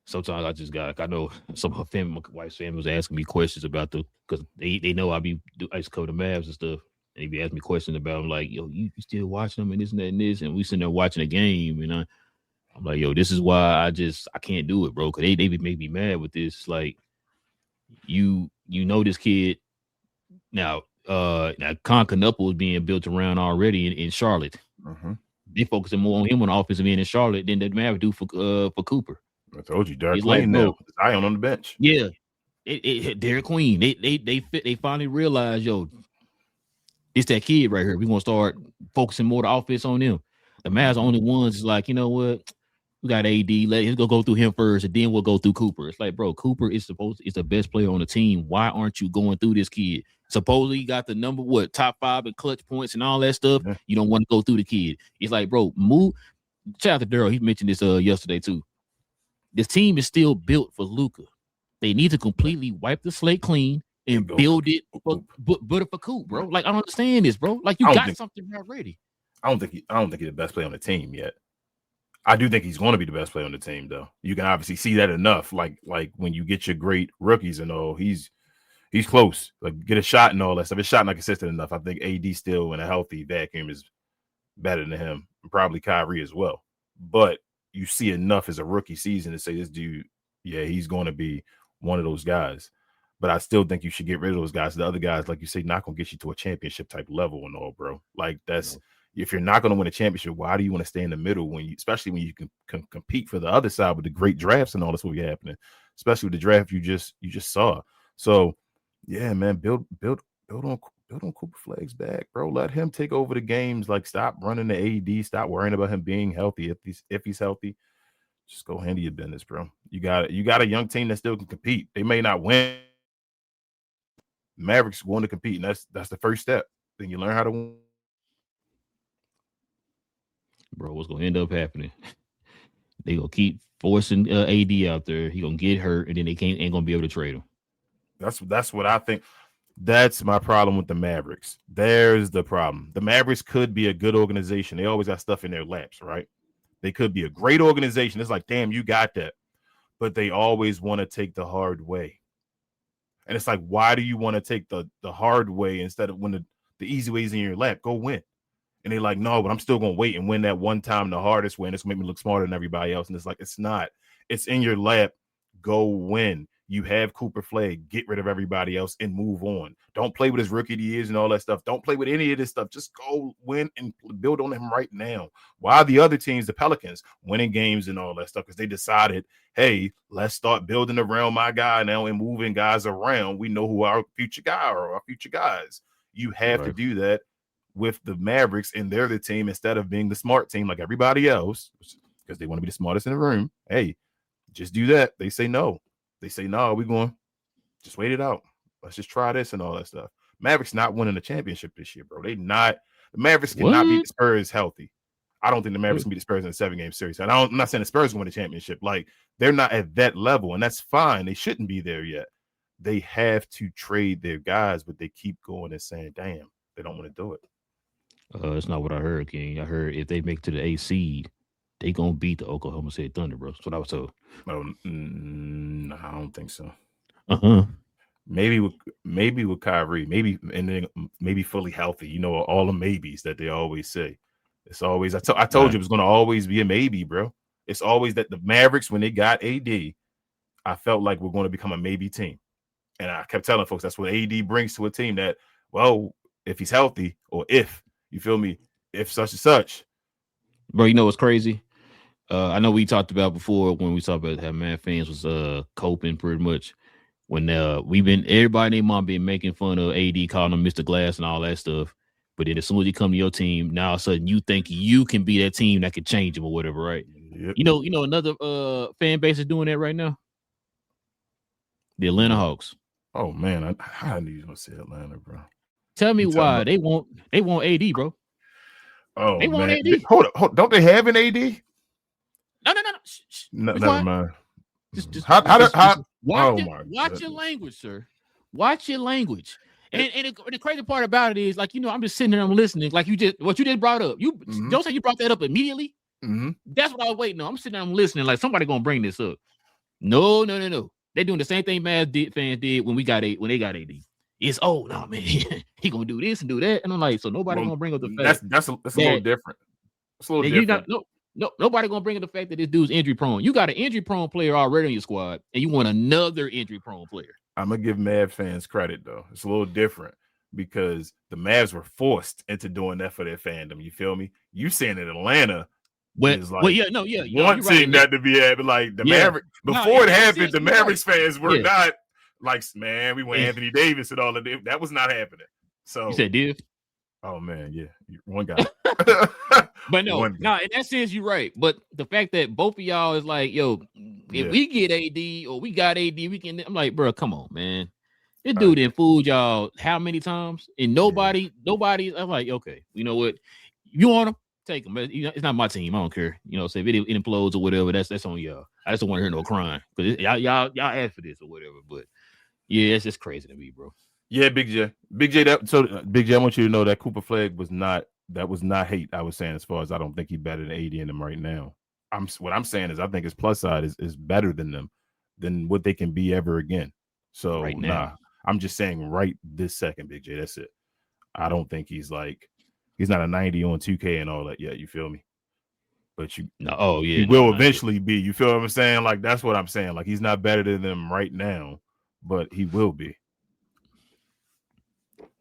sometimes I just I know some of her family, my wife's family was asking me questions about because they know I used to cover the Mavs and stuff. And they be asking me questions about them like, yo, you still watching them and this and that and this. And we sitting there watching a game and I'm like, yo, this is why I can't do it, bro. Cause they make me mad with this. Like, you know this kid now. Now Con Canupa is being built around already in Charlotte. Mm-hmm. They focusing more on him on the offensive end in Charlotte than the Mavericks do for Cooper. I told you, Derek Queen now. Zion on the bench. Yeah, Derek Queen. They finally realized, yo, it's that kid right here. We're gonna start focusing more the offense on them. The Mavs only ones is like, you know what? We got AD. Let's go through him first, and then we'll go through Cooper. It's like, bro, Cooper is the best player on the team. Why aren't you going through this kid? Supposedly he got the top 5 in clutch points and all that stuff. Yeah. You don't want to go through the kid. It's like, bro, move. Shout out to Daryl. He mentioned this yesterday too. This team is still built for Luka. They need to completely wipe the slate clean and build it for Coop, bro. Like, I don't understand this, bro. Like, you got something already. I don't think he's the best player on the team yet. I do think he's going to be the best player on the team, though. You can obviously see that enough. Like when you get your great rookies and all, he's close. Like, get a shot and all that stuff. His shot not consistent enough. I think AD still in a healthy vacuum is better than him, and probably Kyrie as well. But you see enough as a rookie season to say this dude, yeah, he's going to be one of those guys. But I still think you should get rid of those guys. The other guys, like you say, not going to get you to a championship type level and all, bro. Like, that's if you're not going to win a championship, why do you want to stay in the middle especially when you can compete for the other side with the great drafts and all that's what be happening, especially with the draft you just saw. So, yeah, man, build build on Cooper Flagg's back, bro. Let him take over the games. Like, stop running the AD. Stop worrying about him being healthy. If he's healthy, just go handle your business, bro. You got a young team that still can compete. They may not win. Mavericks want to compete, and that's the first step. Then you learn how to win. Bro, what's gonna end up happening? They gonna keep forcing AD out there. He gonna get hurt, and then they ain't gonna be able to trade him. That's what I think. That's my problem with the Mavericks. There's the problem. The Mavericks could be a good organization. They always got stuff in their laps, right? They could be a great organization. It's like, damn, you got that. But they always want to take the hard way. And it's like, why do you want to take the hard way instead of when the easy way is in your lap? Go win. And they're like, no, but I'm still going to wait and win that one time the hardest way. And it's going to make me look smarter than everybody else. And it's like, it's not. It's in your lap. Go win. You have Cooper Flagg. Get rid of everybody else and move on. Don't play with his rookie years and all that stuff. Don't play with any of this stuff. Just go win and build on him right now. While the other teams, the Pelicans, winning games and all that stuff, because they decided, hey, let's start building around my guy now and moving guys around. We know who our future guy or our future guys. You have to do that with the Mavericks, and they're the team instead of being the smart team like everybody else, because they want to be the smartest in the room. Hey, just do that. They say no. They say, no, we're going, just wait it out. Let's just try this and all that stuff. Mavericks not winning the championship this year, bro. The Mavericks cannot beat the Spurs healthy. I don't think the Mavericks can beat the Spurs in a 7-game series. And I'm not saying the Spurs win the championship. Like, they're not at that level, and that's fine. They shouldn't be there yet. They have to trade their guys, but they keep going and saying, damn, they don't want to do it. That's not what I heard, King. I heard if they make it to the 8th seed, they gonna beat the Oklahoma City Thunder, bro. That's what I was told. Oh, no, I don't think so. Maybe with Kyrie, maybe fully healthy. You know, all the maybes that they always say. It's always I told you it was going to always be a maybe, bro. It's always that the Mavericks, when they got AD, I felt like we're going to become a maybe team, and I kept telling folks that's what AD brings to a team. That, well, if he's healthy, or if you feel me, if such and such, bro. You know what's crazy? I know we talked about before when we talked about how Mad fans was coping pretty much when everybody and their mom been making fun of AD, calling him Mr. Glass and all that stuff. But then as soon as he come to your team, now all of a sudden you think you can be that team that could change him or whatever, right? Yep. You know another fan base is doing that right now. The Atlanta Hawks. Oh man, I knew you were gonna say Atlanta, bro. Tell me why they want AD, bro. Oh, they want AD. Hold up. Don't they have an AD? No. Never mind. Watch your language, sir. Watch your language. And the crazy part about it is, like, I'm just sitting there, I'm listening. Like what you just brought up. Don't say you brought that up immediately. That's what I was waiting on. I'm sitting there, I'm listening. Like, somebody gonna bring this up. No. They're doing the same thing fans did when they got AD. It's no man, he gonna do this and do that, and I'm like, so nobody gonna bring up the fact that's a little different. It's a little different. Nobody gonna bring up the fact that this dude's injury prone. You got an injury prone player already on your squad, and you want another injury prone player. I'm gonna give Mavs fans credit though. It's a little different because the Mavs were forced into doing that for their fandom. You feel me? You saying in Atlanta. Wanting that to be happening, like the Mavericks before it happened, the Mavericks fans were not like, man, we want Anthony Davis and all of that. That was not happening. So you said Div? Oh man, yeah, one guy. But no, in that sense, you're right. But the fact that both of y'all is like, yo, if we get AD or we got AD, we can. I'm like, bro, come on, man. This dude done fooled y'all how many times? And nobody. I'm like, okay, you know what? You want him? Take him. It's not my team. I don't care. So if it implodes or whatever, that's on y'all. I just don't want to hear no crying because y'all asked for this or whatever. But yeah, it's just crazy to me, bro. Yeah, Big J. Big J, I want you to know that Cooper Flagg was not hate. I was saying, as far as I don't think he's better than AD in them right now. What I'm saying is I think his plus side is better than them, than what they can be ever again. So right now, I'm just saying right this second, Big J. That's it. I don't think he's not a 90 on 2K and all that yet. You feel me? But he will eventually be. You feel what I'm saying? Like, that's what I'm saying. Like, he's not better than them right now, but he will be.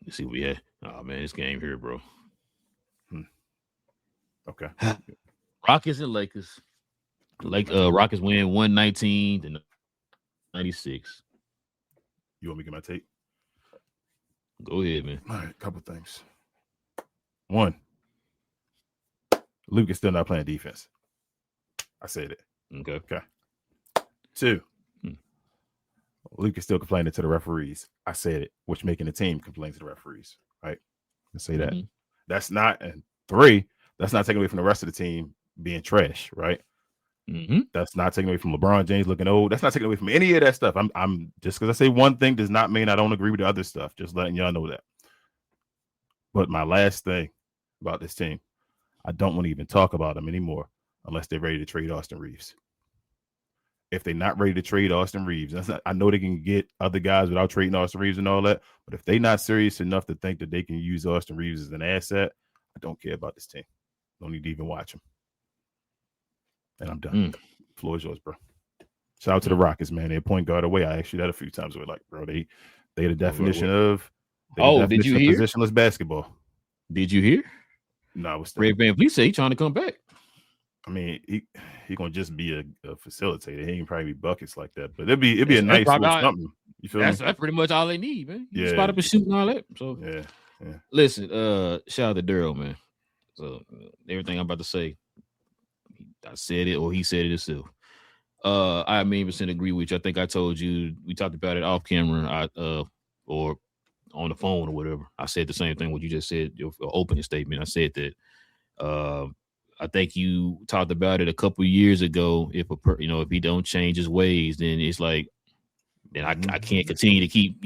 Let's see what we had. Oh man, this game here, bro. Okay. Rockets and Lakers. Rockets win 119 to 96. You want me to get my tape? Go ahead, man. All right, couple things. One, Luke is still not playing defense. I said it. Okay. Two, Hmm. Luke is still complaining to the referees. I said it, which making the team complain to the referees. Right? Let's say that. That's not, and three, that's not taking away from the rest of the team being trash, right? That's not taking away from LeBron James looking old. That's not taking away from any of that stuff. I'm just because I say one thing does not mean I don't agree with the other stuff. Just letting y'all know that. But my last thing about this team, I don't want to even talk about them anymore unless they're ready to trade Austin Reeves. If they're not ready to trade Austin Reeves, I know they can get other guys without trading Austin Reeves and all that. But if they're not serious enough to think that they can use Austin Reeves as an asset, I don't care about this team. Don't need to even watch them. And I'm done. Floor is yours, bro. Shout out to the Rockets, man. They're point guard away. I asked you that a few times. We're like, bro, they the definition of did you hear positionless basketball. Did you hear? No, I was Fred VanVleet said he's trying to come back. I mean, he gonna just be a facilitator. He ain't probably be buckets like that, but it'd be a nice little something. You feel me? That's pretty much all they need, man. You spot up and shoot and all that. So yeah. Listen, shout out to Daryl, man. So everything I'm about to say, I said it or he said it himself. I 100% agree with you. I think I told you we talked about it off camera, or on the phone or whatever. I said the same thing what you just said, your opening statement. I said that I think you talked about it a couple of years ago. If he don't change his ways, then it's like, then I can't continue to keep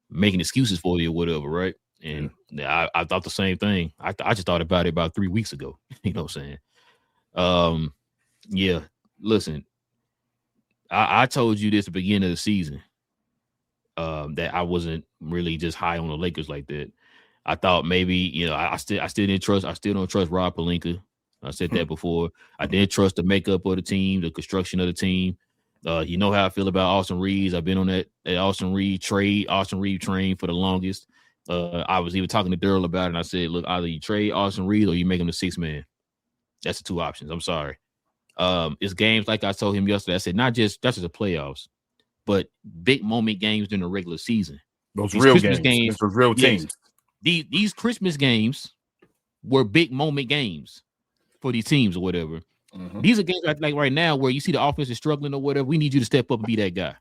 making excuses for you or whatever, right? And I thought the same thing. I just thought about it about 3 weeks ago. You know what I'm saying? Yeah. Listen, I told you this at the beginning of the season. That I wasn't really just high on the Lakers like that. I thought maybe, I still don't trust Rob Pelinka. I said that before. I didn't trust the makeup of the team, the construction of the team. You know how I feel about Austin Reeves. I've been on that Austin Reeves train for the longest. I was even talking to Daryl about it, and I said, look, either you trade Austin Reeves or you make him the sixth man. That's the two options. I'm sorry. It's games like I told him yesterday. I said, not just the playoffs, but big moment games during the regular season. These real Christmas games for real teams. These Christmas games were big moment games for these teams or whatever. Mm-hmm. These are games like right now where you see the offense is struggling or whatever. We need you to step up and be that guy.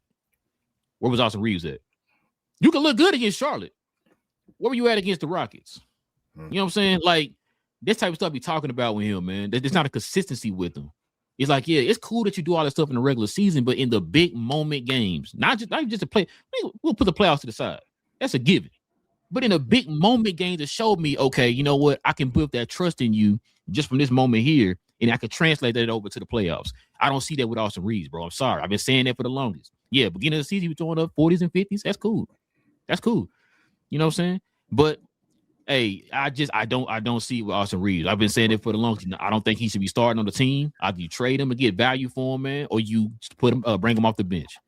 Where was Austin Reeves at? You can look good against Charlotte. Where were you at against the Rockets? Mm-hmm. You know what I'm saying? Like, this type of stuff we talking about with him, man. There's not a consistency with him. It's like, yeah, it's cool that you do all that stuff in the regular season, but in the big moment games, not just to play. We'll put the playoffs to the side. That's a given. But in a big moment game to show me, okay, you know what? I can build that trust in you just from this moment here, and I can translate that over to the playoffs. I don't see that with Austin Reeves, bro. I'm sorry. I've been saying that for the longest. Yeah, beginning of the season, he was throwing up 40s and 50s. That's cool. You know what I'm saying? But hey, I don't see it with Austin Reeves. I've been saying it for the longest. I don't think he should be starting on the team. Either you trade him and get value for him, man, or you put him, bring him off the bench.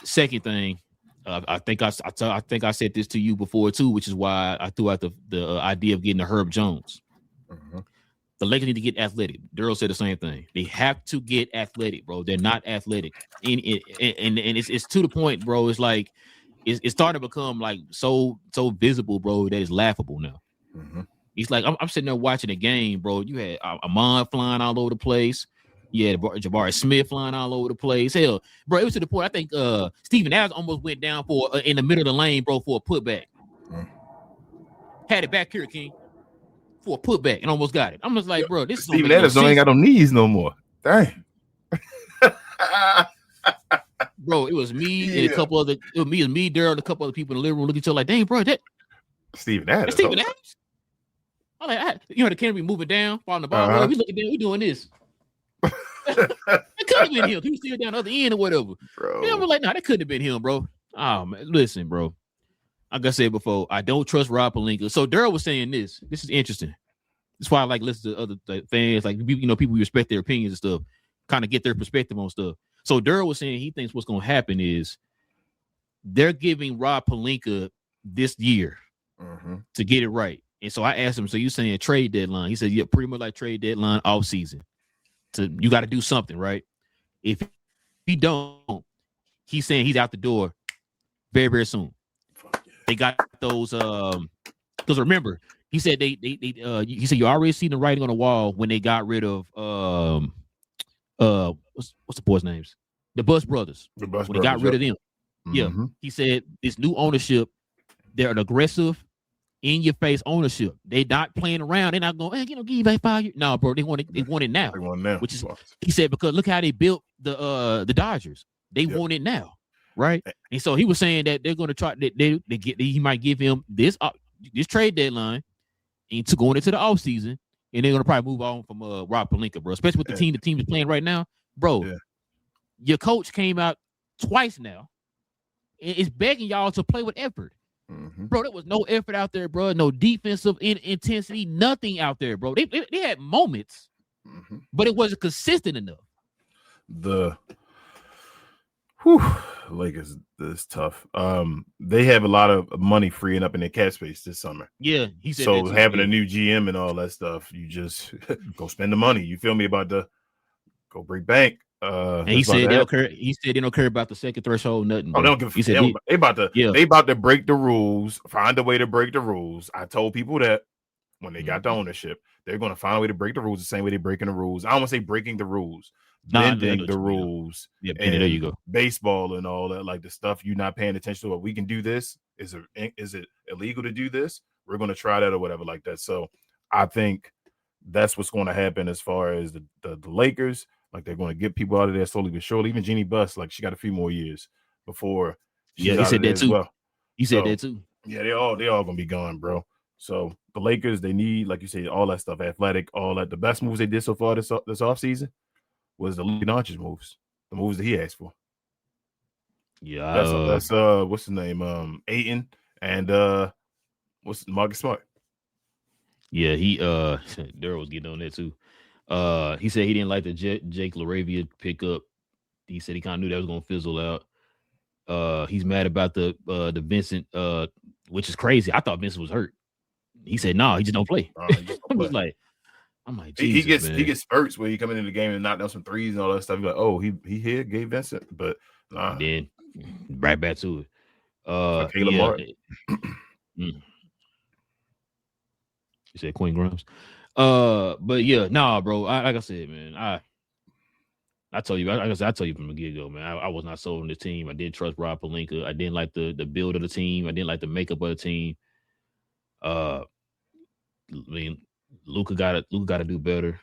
Second thing, I think I said this to you before too, which is why I threw out the idea of getting a Herb Jones. Mm-hmm. The Lakers need to get athletic. Daryl said the same thing. They have to get athletic, bro. They're not athletic, and it's to the point, bro. It's like it's starting to become like so visible, bro, that it's laughable now. Mm-hmm. It's like I'm sitting there watching a game, bro. You had Amon flying all over the place. You had Jabari Smith flying all over the place. Hell, bro, it was to the point I think Steven Adams almost went down for in the middle of the lane, bro, for a putback. Mm. Had it back here, King, for a putback and almost got it. I'm just like, bro, this is Steven Adams ain't got no knees no more. Dang. Bro, it was me and a couple other. It was me, Daryl, and a couple other people in the living room looking at each other like, dang, bro, that Steven Adams. Steven Adams. I'm like, the camera be moving down, falling the ball. Uh-huh. We looking down, we doing this. It could have been him. He was still down the other end or whatever. Bro. Yeah, we're like, nah, that couldn't have been him, bro. Oh man, listen, bro. Like I said before, I don't trust Rob Pelinka. So Daryl was saying this. This is interesting. That's why I like listen to other fans, like people who respect their opinions and stuff, kind of get their perspective on stuff. So Daryl was saying he thinks what's going to happen is they're giving Rob Pelinka this year to get it right. And so I asked him, so you saying trade deadline? He said, yeah, pretty much like trade deadline off season. So you got to do something, right? If he don't, he's saying he's out the door very, very soon. they got those because remember he said he said you already seen the writing on the wall when they got rid of what's the boys' names? The Bus Brothers. The Bus When they Brothers, got rid of them. Yeah. He said this new ownership, they're an aggressive, in your face ownership. They not playing around. They're not going, give you back 5 years. No, bro, they want it now. They want it now. Which is he said because look how they built the Dodgers. They want it now. Right. And so he was saying that they're gonna try he might give him this trade deadline into going into the offseason, and they're gonna probably move on from Rob Pelinka, bro. Especially with the team is playing right now. Bro, your coach came out twice now. It's begging y'all to play with effort. Bro, there was no effort out there, bro. No defensive intensity, nothing out there, bro. They had moments, but it wasn't consistent enough. The Lakers is tough. They have a lot of money freeing up in their cap space this summer. Yeah, he said so. Having a new GM and all that stuff, you just go spend the money. You feel me about the go break bank. And he said they don't care. He said they don't care about the second threshold, nothing. Bro. Oh, they don't give a fuck. They about to break the rules, find a way to break the rules. I told people that when they got the ownership, they're going to find a way to break the rules the same way they're breaking the rules. I don't want to say breaking the rules, bending the rules. Yeah, and there you go. Baseball and all that, like the stuff you're not paying attention to. We can do this. Is it illegal to do this? We're going to try that or whatever like that. So I think that's what's going to happen as far as the Lakers. Like they're going to get people out of there slowly but surely. Even Jeannie Buss, like she got a few more years before. He said that too. Well. He said that too. Yeah, they all gonna be gone, bro. So the Lakers, they need, like you said, all that stuff, athletic, all that. The best moves they did so far this offseason was the Luka Doncic moves, the moves that he asked for. Yeah, that's what's his name, Ayton and what's Marcus Smart. Yeah, Daryl was getting on that too. He said he didn't like the Jake LaRavia pickup. He said he kind of knew that was gonna fizzle out. He's mad about the Vincent, which is crazy. I thought Vincent was hurt. He said no, he just don't play. I'm like, Jesus, he gets spurts where he come into the game and knock down some threes and all that stuff. He's like, oh, he hit Gabe Vincent, but then right back to it. Caleb Martin. You said Queen Grimes. But yeah, nah, bro. Like I said, man, I told you, I told you from the get-go, man. I was not sold on the team. I didn't trust Rob Pelinka. I didn't like the build of the team. I didn't like the makeup of the team. I mean, Luka got to do better.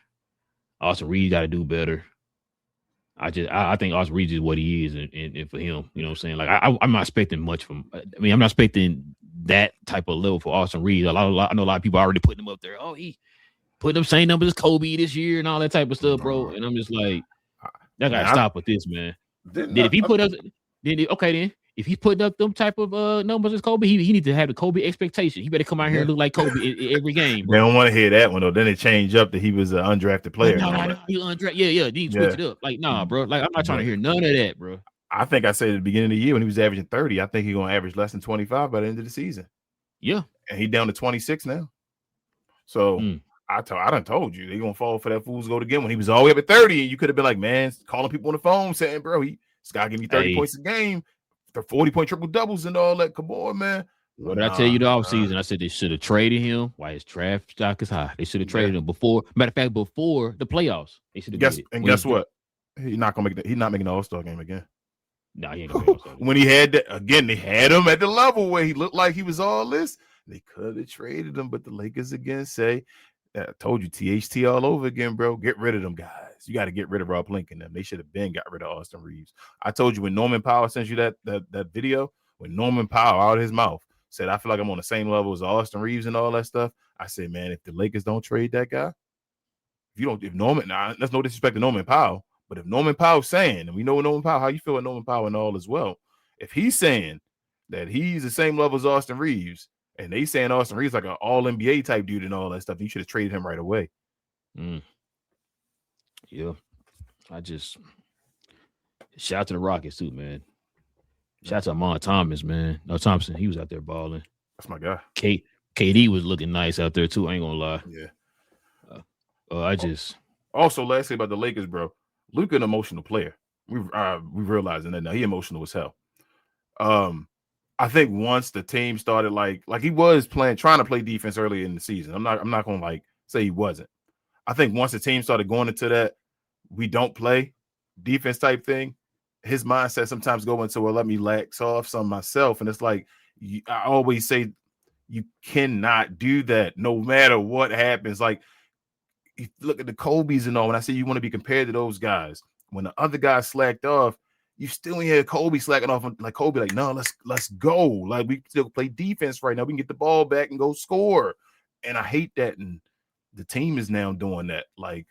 Austin Reed got to do better. I think Austin Reed is what he is, and for him, you know what I'm saying? Like I'm not expecting much from. I mean, I'm not expecting that type of level for Austin Reed. I know a lot of people are already putting him up there. Oh, he putting up same numbers as Kobe this year and all that type of stuff, bro. And I'm just like, I gotta stop with this, man. If he's putting up them type of numbers as Kobe, he needs to have the Kobe expectation. He better come out here and look like Kobe in every game. Bro. They don't want to hear that one though. Then it changed up that he was an undrafted player. No, he undrafted. Yeah. Then you switch it up. Like, nah, bro. Like, I'm not trying to hear none of that, bro. I think I said at the beginning of the year when he was averaging 30, I think he's gonna average less than 25 by the end of the season. Yeah, and he's down to 26 now. So. I done told you they're gonna fall for that fool's gold again when he was all the way up at 30, and you could have been like, man, calling people on the phone saying, bro, this guy give me 30 points a game, the 40-point triple doubles and all that. Come on, man. What did I tell you the offseason? I said they should have traded him while his draft stock is high. They should have traded him before. Matter of fact, before the playoffs, they should have. Guess what? He's not gonna make. He's not making the All-Star game again. No, he ain't gonna make All-Star game. When he had that again, they had him at the level where he looked like he was all this. They could have traded him, but the Lakers again say. I told you THT all over again, bro. Get rid of them guys. You got to get rid of Rob Pelinka and them. They should have been got rid of Austin Reeves. I told you when Norman Powell sent you that video, when Norman Powell out of his mouth said, I feel like I'm on the same level as Austin Reeves and all that stuff. I said, man, if the Lakers don't trade that guy, if Norman, now that's no disrespect to Norman Powell, but if Norman Powell's saying, and we know Norman Powell, how you feel with Norman Powell and all as well, if he's saying that he's the same level as Austin Reeves, and they saying Austin Reeves like an all-NBA type dude and all that stuff, you should have traded him right away. Yeah. Shout out to the Rockets too, man. Shout out to Amon Thomas, man. No, Thompson, he was out there balling. That's my guy. KD was looking nice out there too. I ain't gonna lie. Yeah. Also, lastly about the Lakers, bro. Luka an emotional player. We've realizing that now. He emotional as hell. I think once the team started like he was trying to play defense early in the season. I'm not gonna like say he wasn't. I think once the team started going into that we don't play defense type thing, his mindset sometimes go into, well, let me lax off some myself. And it's like I always say you cannot do that no matter what happens. Like you look at the Kobe's and all, when I say you want to be compared to those guys, when the other guys slacked off, you still hear Kobe slacking off. Like Kobe, like, no, let's go. Like we still play defense right now. We can get the ball back and go score. And I hate that. And the team is now doing that. Like,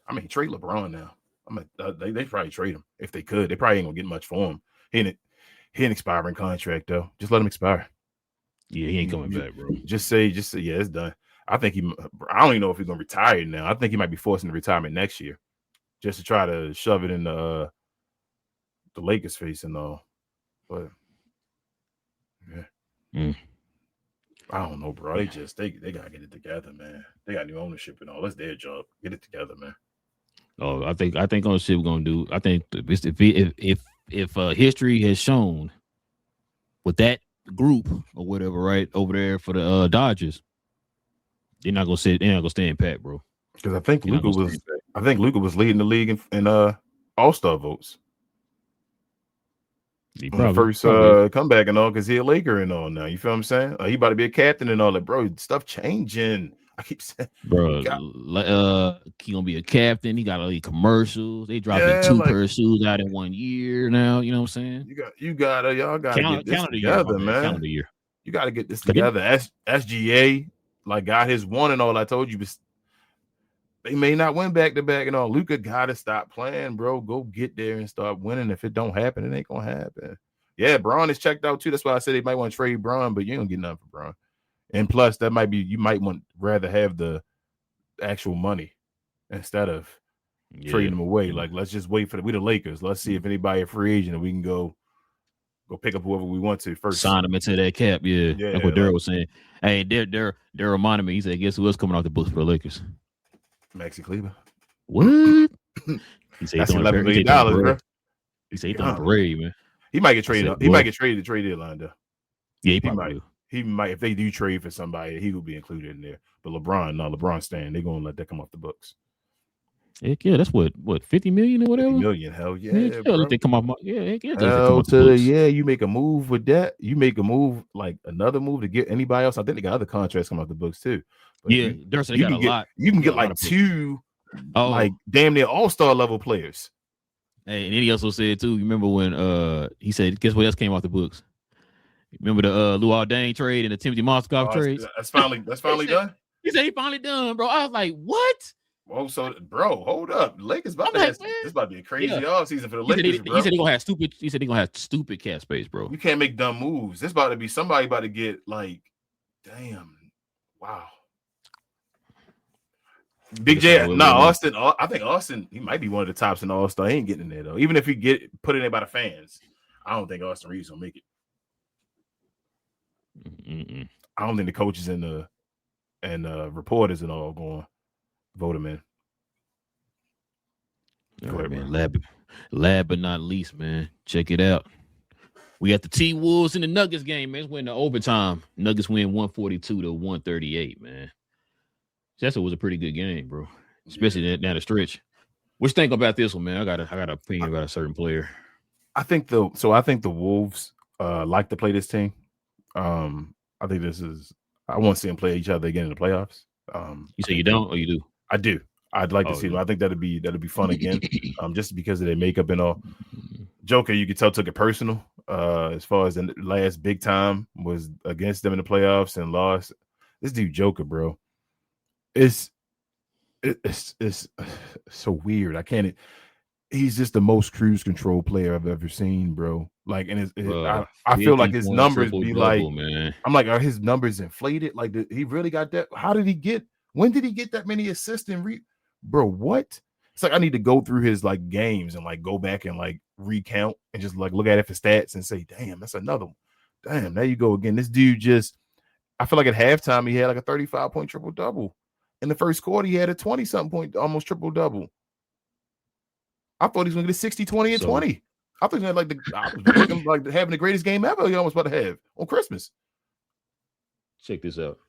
I mean, trade LeBron now. They probably trade him if they could. They probably ain't gonna get much for him. He an expiring contract though. Just let him expire. Yeah, he ain't coming back, bro. Just say, yeah, it's done. I think I don't even know if he's gonna retire now. I think he might be forcing the retirement next year, just to try to shove it in the Lakers' face and all. But yeah, I don't know, bro. They gotta get it together, man. They got new ownership and all. That's their job. Get it together, man. Oh, I think on the shit we're gonna do. I think if history has shown with that group or whatever, right over there for the Dodgers, they're not gonna stay in pat, bro. Because I think Luka was leading the league in All-Star votes. He probably, first comeback and all, because he a Laker and all now. You feel what I'm saying? He about to be a captain and all that, bro. Stuff changing. I keep saying, bro, he gonna be a captain. He got all these commercials. They dropping 2 pair of shoes out in 1 year now. You know what I'm saying? Y'all gotta get this together, man. Calendar year. You gotta get this together. SGA got his one and all. I told you, they may not win back to back and all. Luka gotta stop playing, bro. Go get there and start winning. If it don't happen, it ain't gonna happen. Yeah, Braun is checked out too. That's why I said they might want to trade Braun, but you ain't gonna get nothing for Braun. And plus, that might be you might rather have the actual money instead of trading them away. Like, let's just wait for we the Lakers. Let's see if anybody a free agent and we can go pick up whoever we want to first. Sign them into that cap. Yeah. That's what Daryl was saying. Hey, Daryl reminded me. He said, "Guess who else coming off the books for the Lakers?" Maxi Kleber. What? He said that's $11 million, bro. He said he's on parade, man. He might get traded. He might get traded to trade deadline though. Yeah, he might. He might, if they do trade for somebody, he will be included in there. But LeBron's staying. They're gonna let that come off the books. Heck yeah, that's what 50 million or whatever. 50 million, hell yeah. Bro. Let they come off my you make a move with that. You make a move like another move to get anybody else. I think they got other contracts come off the books too. But yeah, they got a lot. You can get like 2 like damn near all-star level players. Hey, and then he also said too, you remember when he said, guess what else came off the books? Remember the Lou Dang trade and the Timothy Moskov trade? That's finally done. He said he finally done, bro. I was like, what? Oh, so bro, hold up. Lakers about this about to be a crazy offseason for the Lakers. He said he gonna have stupid. He said he gonna have stupid cap space, bro. You can't make dumb moves. This about to be somebody about to get like, damn, wow. Big J, Austin. I think Austin, he might be one of the tops in the All-Star. He ain't getting in there though. Even if he put in there by the fans, I don't think Austin Reeves will make it. I don't think the coaches and the reporters and all going to vote him in. All right, man. Last but not least, man. Check it out. We got the T-Wolves in the Nuggets game, man. It's winning the overtime. Nuggets win 142-138, man. That was a pretty good game, bro. Especially down the stretch. What you think about this one, man? I got an opinion about a certain player. I think the Wolves like to play this team. I think I want to see them play each other again in the playoffs. You say you don't, or you do? I do. I'd like to see them. I think that'd be fun again. Just because of their makeup and all. Joker, you could tell, took it personal. As far as the last big time was against them in the playoffs and lost. This dude Joker, bro. It's so weird. I can't. He's just the most cruise control player I've ever seen, bro. Like, and I feel like his numbers be like, man. I'm like, are his numbers inflated? Like, he really got that? How did he get? When did he get that many assists and bro? What? It's like I need to go through his like games and like go back and like recount and just like look at it for stats and say, damn, that's another one. Damn, there you go again. This dude just, I feel like at halftime he had like a 35-point triple double. In the first quarter, he had a 20-something point, almost triple double. I thought he was going to get a 60, 20, and 20. I think they had I was looking like having the greatest game ever. You almost about to have on Christmas. Check this out.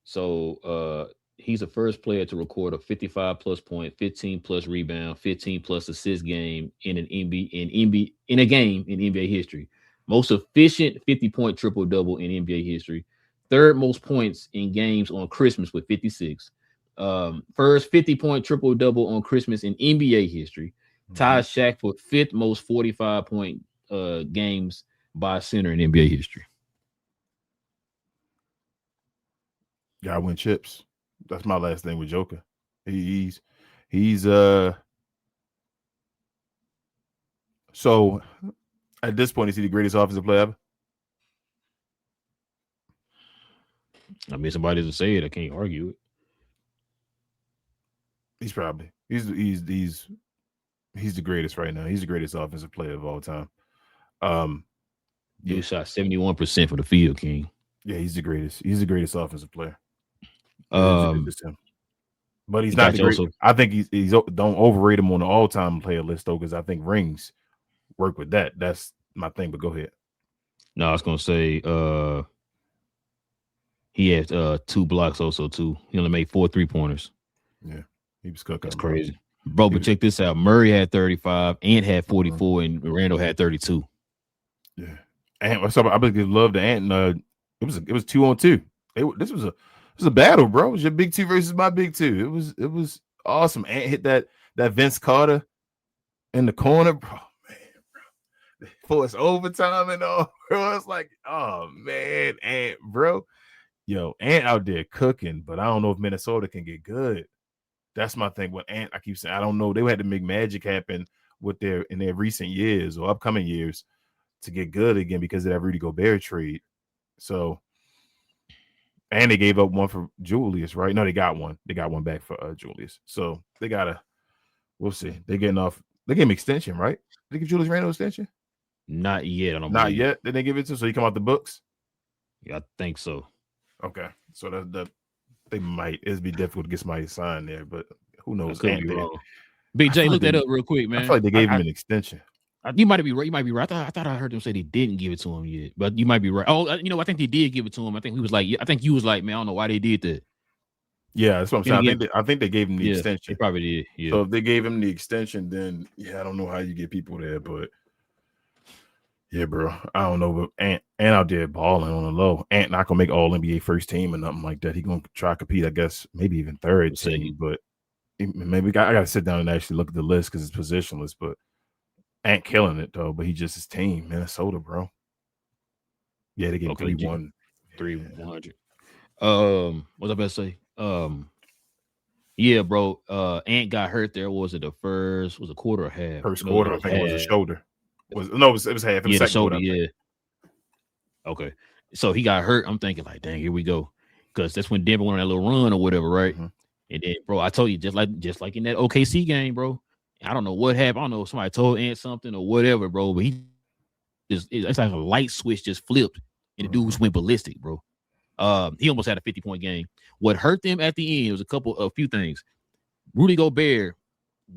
So he's the first player to record a 55 plus point, 15 plus rebound, 15 plus assist game in an NBA in a game in NBA history. Most efficient 50-point triple double in NBA history. Third most points in games on Christmas with 56. First 50-point triple double on Christmas in NBA history. Ties Shaq for fifth most 45-point games by a center in NBA history. Gotta win chips. That's my last thing with Joker. He's so at this point, is he the greatest offensive player ever? I mean, somebody doesn't say it. I can't argue it. He's probably he's the greatest right now. He's the greatest offensive player of all time. You shot 71% for the field, King. Yeah, he's the greatest. He's the greatest offensive player. It's him. But he's not the great. I think he's don't overrate him on the all-time player list though, because I think rings work with that. That's my thing. But go ahead. No, I was gonna say he had 2 blocks also too. He only made 4 3-pointers. Yeah, he was cooking. That's crazy, bro. But check this out: Murray had 35, Ant had 44, and Randall had 32. Yeah, and I love the Ant. It was 2-on-2. This was a battle, bro. It was your big two versus my big two. It was awesome. Ant hit that Vince Carter in the corner, bro. Man, bro. Forced overtime and all, bro. It's like, oh man, Ant, bro. Yo, Ant out there cooking, but I don't know if Minnesota can get good. That's my thing with Ant. I keep saying I don't know. They had to make magic happen in their recent years or upcoming years to get good again because of that Rudy Gobert trade. So, and they gave up one for Julius, right? No, they got one. They got one back for Julius. So we'll see. They gave him extension, right? Did they give Julius Randle extension? Not yet. I don't Not yet. Did they give it to him so he come out the books? Yeah, I think so. Okay. So that they might. It'd be difficult to get somebody signed there, but who knows? Could be wrong. BJ, look that up real quick, man. I feel like they gave him an extension. You might be right. You might be right. I thought I heard them say they didn't give it to him yet, but you might be right. Oh, I think they did give it to him. I think he was like, I think you was like, man, I don't know why they did that. Yeah, that's what I'm saying. I think they gave him the extension. They probably did. Yeah. So if they gave him the extension, then I don't know how you get people there, but yeah, bro, I don't know. But Ant out there balling on the low. Ant not gonna make All NBA first team or nothing like that. He gonna try to compete, I guess, maybe even third team. But maybe I gotta sit down and actually look at the list because it's positionless. But Ant killing it though. But he just his team, Minnesota, bro. Yeah, they gave 3-1. 3-100. What was I about to say? Yeah, bro. Ant got hurt there. Was it was a quarter or half? First quarter, I think it was a shoulder. It was half. Yeah, the shoulder. Yeah. Okay. So he got hurt. I'm thinking like, dang, here we go, because that's when Denver went on that little run or whatever, right? Mm-hmm. And then, bro, I told you just like in that OKC game, bro. I don't know what happened. I don't know if somebody told Ant something or whatever, bro. But it's like a light switch just flipped, and the dudes went ballistic, bro. He almost had a 50-point game. What hurt them at the end was a few things. Rudy Gobert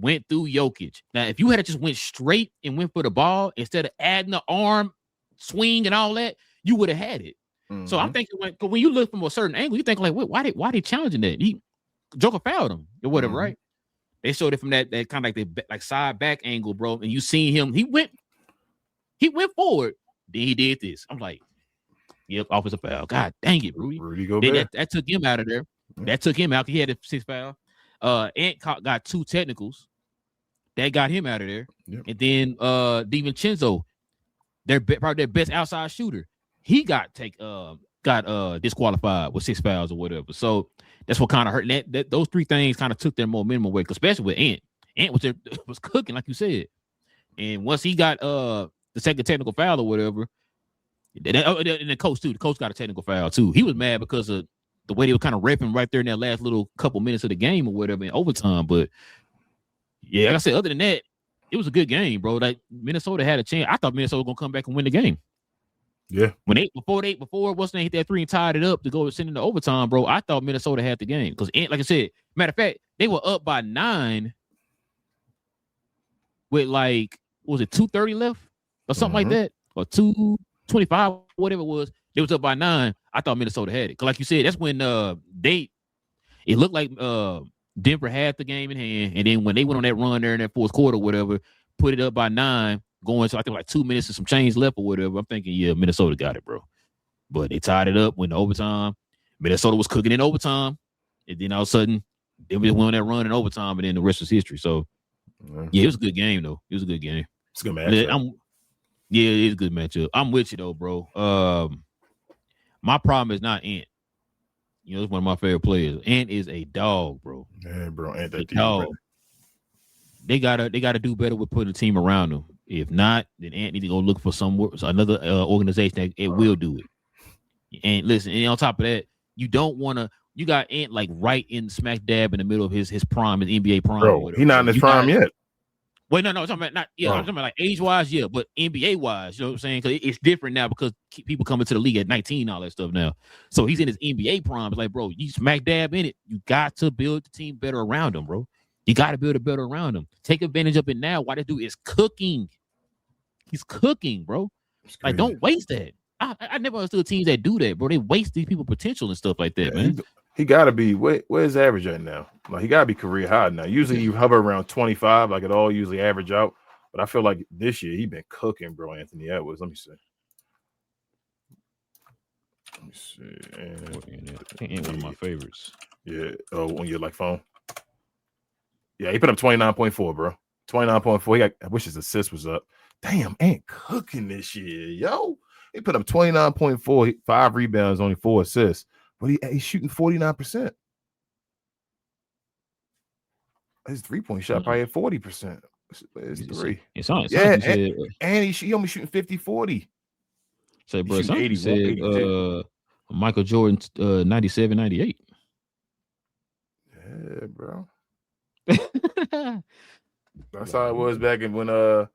went through Jokic. Now, if you had just went straight and went for the ball instead of adding the arm swing and all that, you would have had it. Mm-hmm. So I'm thinking when you look from a certain angle, you think like, why they challenging that? Joker fouled him or whatever, right? They showed it from that kind of like side back angle, bro. And you seen him. He went forward. Then he did this. I'm like, yep, offensive foul. God dang it, Rudy Gobert. That took him out of there. That took him out. He had a 6 foul. Ant got 2 technicals. That got him out of there. Yep. And then DiVincenzo, probably their best outside shooter, he got disqualified with 6 fouls or whatever. So that's what kind of hurt. That those 3 things kind of took their momentum away, especially with Ant. Ant was cooking, like you said. And once he got the second technical foul or whatever, and the coach too. The coach got a technical foul too. He was mad because of the way they were kind of repping right there in that last little couple minutes of the game or whatever in overtime. But yeah, like I said, other than that, it was a good game, bro. Like Minnesota had a chance. I thought Minnesota was gonna come back and win the game. Yeah. Before Weston hit that 3 and tied it up to go send into overtime, bro, I thought Minnesota had the game. Because like I said, matter of fact, they were up by 9 with like what was it, 2:30 left or something like that, or 2:25, whatever it was. They was up by 9. I thought Minnesota had it. Cause like you said, that's when it looked like Denver had the game in hand, and then when they went on that run there in that fourth quarter, whatever, put it up by 9, going to I think like 2 minutes and some change left or whatever. I'm thinking, yeah, Minnesota got it, bro. But they tied it up, went to overtime. Minnesota was cooking in overtime, and then all of a sudden they went on that run in overtime, and then the rest was history. So yeah, it was a good game though. It was a good game. It's a good matchup. Yeah, it is a good matchup. I'm with you though, bro. My problem is not Ant. You know, it's one of my favorite players. Ant is a dog, bro. Yeah, bro. Ant that dog. They gotta do better with putting a team around them. If not, then Ant need to go look for another organization that it will do it. And listen, and on top of that, you don't want to. You got Ant like right in smack dab in the middle of his prime, his NBA prime. Bro, he's not in his prime yet. Wait, no, I'm talking about I'm talking about like age wise, yeah, but NBA wise, you know what I'm saying? Because it's different now because people coming to the league at 19, all that stuff now. So he's in his NBA prime. It's like, bro, you smack dab in it. You got to build the team better around him, bro. You got to build it better around him. Take advantage of it now. Why that dude is cooking. He's cooking, bro. Like, don't waste that. I never understood teams that do that, bro. They waste these people's potential and stuff like that, man. He got to be where's his average at now? Like he got to be career high now. Usually you hover around 25, like it all usually average out. But I feel like this year he been cooking, bro. Anthony Edwards. Let me see. And one of my favorites. Yeah. Oh, on your like phone. Yeah, he put up 29.4, bro. 29.4. I wish his assist was up. Damn, Ant cooking this year, yo. He put up 29.4, 5 rebounds, only 4 assists. But he's shooting 49%. His 3-point shot probably at 40%. It's 3. And he only shooting 50-40. So, bro, somebody said Michael Jordan 97, 98. Yeah, bro. That's how it was back in when the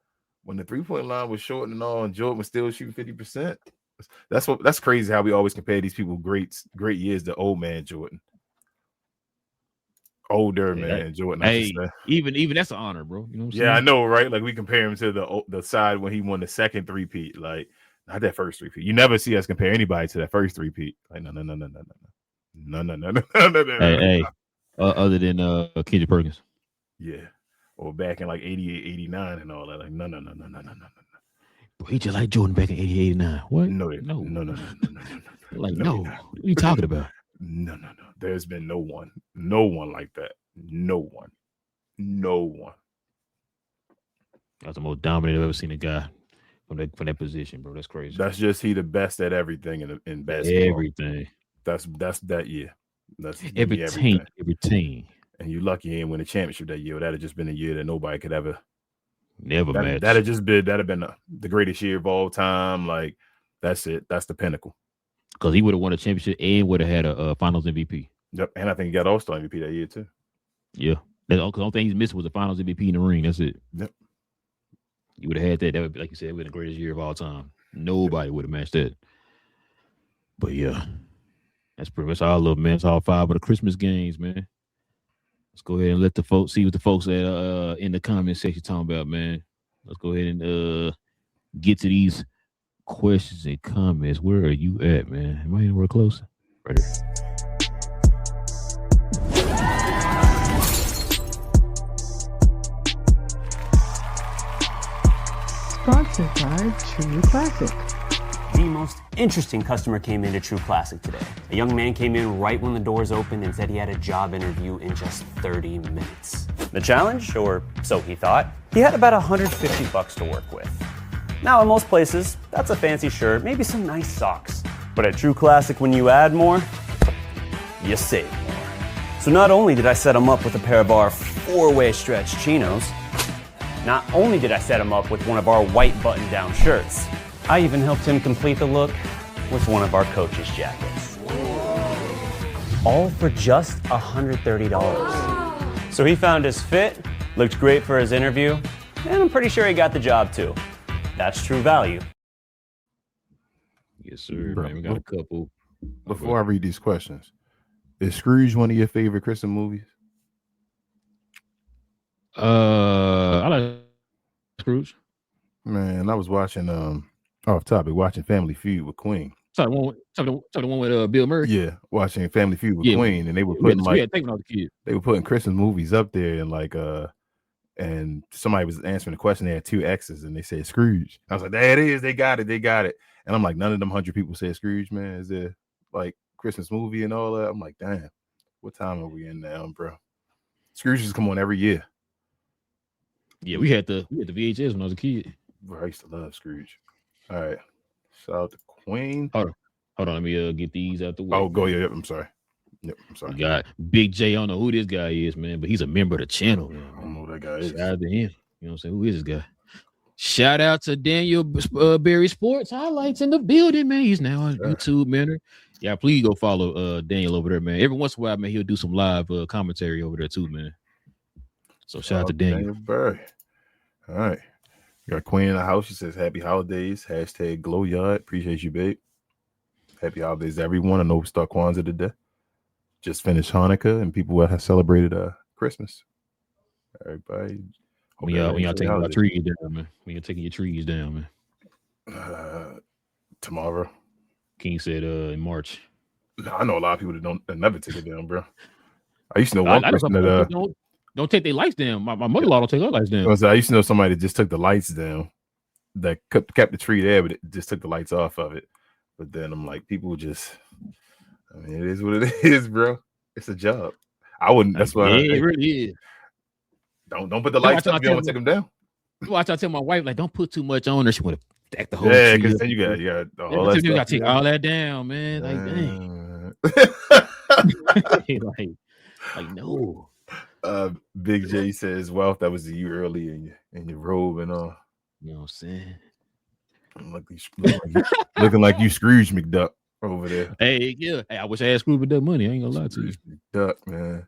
3-point line was short and all, and Jordan was still shooting 50%. That's crazy how we always compare these people great years to old man Jordan. Older man Jordan. Hey, even that's an honor, bro. You know what I'm saying? I know, right? Like we compare him to the side when he won the second three-peat, like not that first three-peat. You never see us compare anybody to that first three-peat. Like no. Hey, other than Kendrick Perkins. Yeah. Or back in like 88, 89 and all that. Like no. Bro, he just like Jordan back in 88, 89. What? No. Like, no. What are you talking about? No. There's been no one like that. No one. That's the most dominant I've ever seen a guy from that position, bro. That's crazy. That's just he the best at everything in basketball. Everything. That's that year. That's everything. And you lucky he didn't win a championship that year. That'd have just been a year that nobody could ever match. That'd have been the greatest year of all time. Like that's it. That's the pinnacle. Because he would have won a championship and would have had a Finals MVP. Yep, and I think he got All-Star MVP that year too. Yeah, the only thing he's missed was the Finals MVP in the ring. That's it. Yep. You would have had that. That would be, like you said, would have been the greatest year of all time. Nobody would have matched that. But yeah, that's pretty much all of, man. It's all 5 of the Christmas games, man. Let's go ahead and let the folks see what the folks that in the comment section talking about, man. Let's go ahead and get to these questions and comments. Where are you at, man? Am I anywhere close? Right here. Sponsored by True Classic. The most interesting customer came into True Classic today. A young man came in right when the doors opened and said he had a job interview in just 30 minutes. The challenge, or so he thought, he had about $150 to work with. Now, in most places, that's a fancy shirt, maybe some nice socks. But at True Classic, when you add more, you save more. So not only did I set him up with a pair of our 4-way stretch chinos, not only did I set him up with one of our white button-down shirts, I even helped him complete the look with one of our coach's jackets. All for just $130. So he found his fit, looked great for his interview, and I'm pretty sure he got the job too. That's true value. Yes, sir, man. We got a couple. Before I read these questions, is Scrooge one of your favorite Christmas movies? I like Scrooge. Man, I was watching off topic, watching Family Feud with Queen. Sorry, the one with Bill Murray. Yeah, watching Family Feud with Yeah, Queen, and they were we putting had to take when I was a kid. they were putting Christmas movies up there, and like and somebody was answering the question. They had two X's, and they said Scrooge. I was like, there it is. They got it. And I'm like, none of them 100 people said Scrooge, man. Is there like Christmas movie and all that? I'm like, damn, what time are we in now, bro? Scrooge just come on every year. Yeah, we had the VHS when I was a kid. Bro, I used to love Scrooge. All right, shout out to Queen. Hold on, let me get these out the way. Oh, go yeah. I'm sorry. Yep, I'm sorry. We got Big J. I don't know who this guy is, man, but he's a member of the channel. Man. I don't know who that guy is. Shout out to him. You know what I'm saying? Who is this guy? Shout out to Daniel Berry Sports Highlights in the building, man. He's now on YouTube, man. Yeah, please go follow Daniel over there, man. Every once in a while, man, he'll do some live commentary over there too, man. So shout out to Daniel Berry. All right. We got Queen in the house. She says, happy holidays. Hashtag GloYard. Appreciate you, babe. Happy holidays, everyone. I know we start Kwanzaa today. Just finished Hanukkah, and people have celebrated Christmas. Everybody. When y'all taking your trees down, man. When you're taking your trees down, man. Tomorrow. King said in March. I know a lot of people that never take it down, bro. I used to know one person that don't take their lights down. My mother-in-law don't take her lights down. I used to know somebody that just took the lights down, that kept the tree there, but it just took the lights off of it. But then I'm like, people just, I mean, it is what it is, bro. It's a job. I wouldn't. That's why. Yeah, it really is. Don't put the lights up. You don't want to take them down. Watch, I tell my wife, like, don't put too much on her. She want to stack the whole. Yeah, because then you got all that stuff. You got to take all that down, man. Like, dang. like no. Big J says, "Well, that was you early in your robe and all." You know what I'm saying? Looking like you Scrooge McDuck over there. Hey, yeah. Hey, I wish I had Scrooge McDuck money. I ain't gonna lie to you. McDuck, man.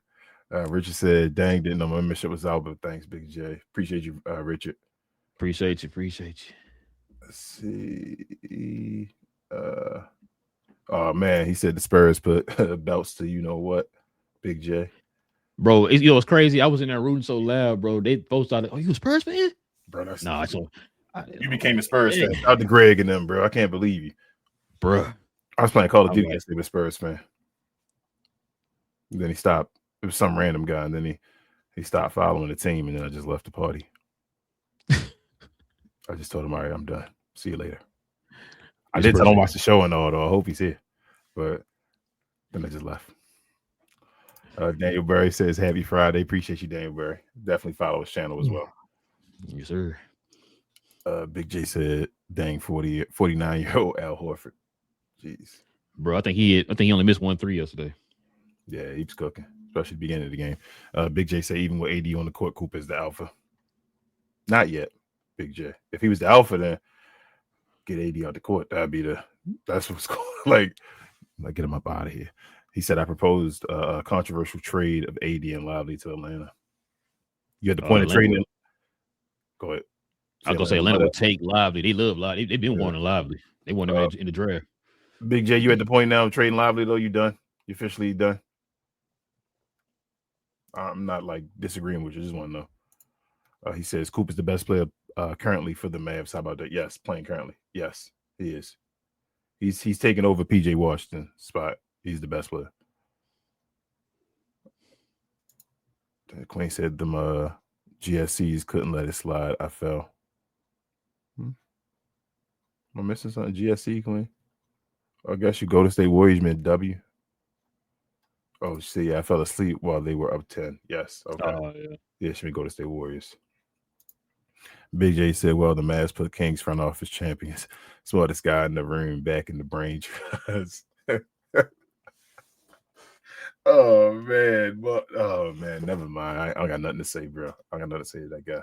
Richard said, "Dang, didn't know my membership was out, but thanks, Big J. Appreciate you, Richard. Appreciate you. Let's see. Oh man, he said the Spurs put belts to you know what, Big J. Bro, it's crazy. I was in there rooting so loud, bro. They both started. Oh, you a Spurs fan? Bro, that's you became a Spurs fan. Out to Greg and them, bro. I can't believe you, bro. I was playing Call of Duty yesterday with Spurs fan. And then he stopped. It was some random guy, and then he stopped following the team, and then I just left the party. I just told him, all right, I'm done. See you later. I did tell him watch the show and all, though. I hope he's here. But then I just left. Daniel Berry says, happy Friday. Appreciate you, Daniel Berry. Definitely follow his channel as well. Yes, sir. Big J said, dang, 49-year-old Al Horford. Jeez. Bro, I think he only missed 1 3 yesterday. Yeah, he was cooking, especially the beginning of the game. Big J said, even with AD on the court, Cooper is the alpha. Not yet, Big J. If he was the alpha, then get AD out the court. That's what's going on. Like, get him up out of here. He said, I proposed a controversial trade of AD and Lively to Atlanta. You had the point of trading. Go ahead. I was going to say Atlanta would take Lively. They love Lively. They've been wanting Lively. They want him in the draft. Big J, you at the point now of trading Lively, though? You done? You officially done? I'm not disagreeing with you. I just want to know. He says Cooper's the best player currently for the Mavs. How about that? Yes, playing currently. Yes, he is. He's taking over PJ Washington's spot. He's the best player. Queen said them GSCs couldn't let it slide. I fell. Am I missing something? GSC, Queen? I guess you go to State Warriors meant W. Oh, see, I fell asleep while they were up 10. Yes. Okay. Yeah, should we go to State Warriors? Big J said, well, the Mavs put Kings front office champions. Smartest guy in the room, back in the brain trust. Oh man, never mind. I got nothing to say, bro. I got nothing to say to that guy.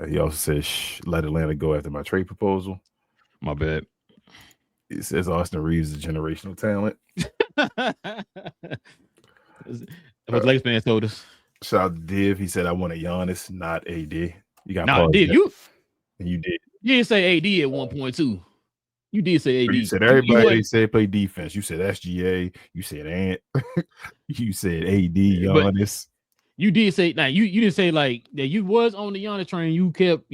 He also says, let Atlanta go after my trade proposal. My bad. He says Austin Reeves is a generational talent. What Lakers fans told us. Shout out to Div. He said, I want a Giannis, not AD. You got Div, you did. You didn't say AD at 1.2. You did say AD. You said everybody said play defense. You said SGA. You said Ant. You said AD, Giannis. You did say now you didn't say like that you was on the Giannis train. You kept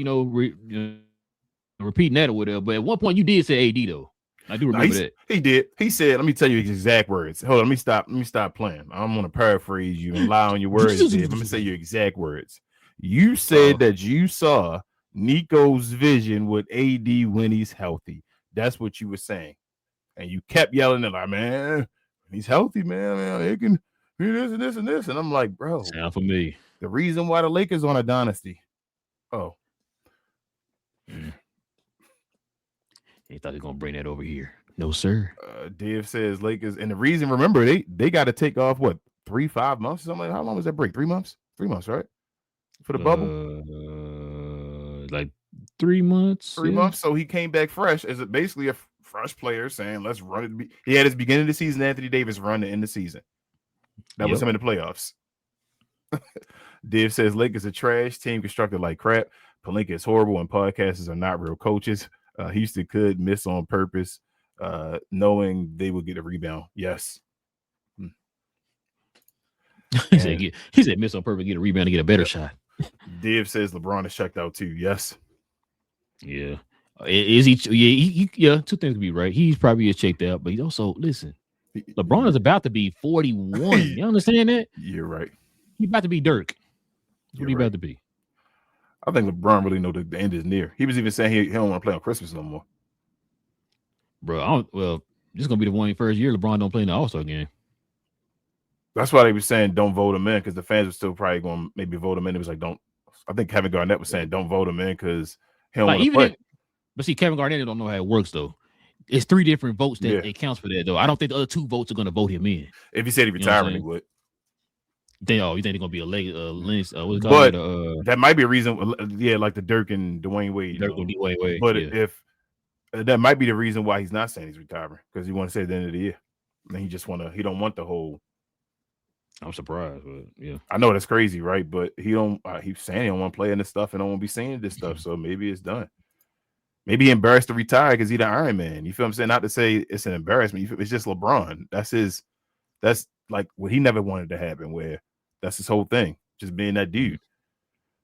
repeating that or whatever. But at one point you did say AD though. I do remember that. He did. He said, "Let me tell you his exact words." Hold on, let me stop playing. I'm gonna paraphrase you and lie on your words. Dave. I'm gonna say your exact words. You said that you saw Nico's vision with AD when he's healthy. That's what you were saying, and you kept yelling at like, "Man, he's healthy, man. It can be this and this and this." And I'm like, "Bro, sound for me." The reason why the Lakers on a dynasty. Oh, He thought he was gonna bring that over here. No, sir. Dave says Lakers, and the reason, remember, they got to take off what 3-5 months or something. How long was that break? 3 months? 3 months, right? For the bubble, like 3 months. 3 months. So he came back fresh as basically a fresh player, saying, "Let's run it." He had his beginning of the season Anthony Davis run to end the season. That was him in the playoffs. Dave says Lakers are trash team constructed like crap. Pelinka is horrible, and podcasters are not real coaches. Houston could miss on purpose, knowing they would get a rebound. Yes. He said miss on purpose, get a rebound to get a better shot. Dave says LeBron is checked out too. Yes. Yeah. Is he? Yeah. Two things could be right. He's probably checked out, but he's also LeBron is about to be 41. You understand that? You're right. He's about to be Dirk. What he about to be? I think LeBron really know the end is near. He was even saying he don't want to play on Christmas no more. Bro, this is gonna be the one first year LeBron don't play in the All-Star game. That's why they were saying don't vote him in, because the fans were still probably going to maybe vote him in. It was like I think Kevin Garnett was saying don't vote him in because he don't want to play. But see, Kevin Garnett don't know how it works though. It's 3 different votes that it counts for that though. I don't think the other 2 votes are gonna vote him in. If he said he retired, he would. You think they're gonna be a late but that might be a reason, like the Dirk and Dwayne Wade. Dwayne Wade. But if that might be the reason why he's not saying he's retiring, because he want to say at the end of the year, and he don't want the whole. I'm surprised, but yeah, I know that's crazy, right? But he's saying he don't want to play in this stuff and don't want to be saying this stuff, so maybe it's done. Maybe he embarrassed to retire because he's the Iron Man. You feel what I'm saying? Not to say it's an embarrassment. It's just LeBron. That's like what he never wanted to happen, where that's his whole thing, just being that dude.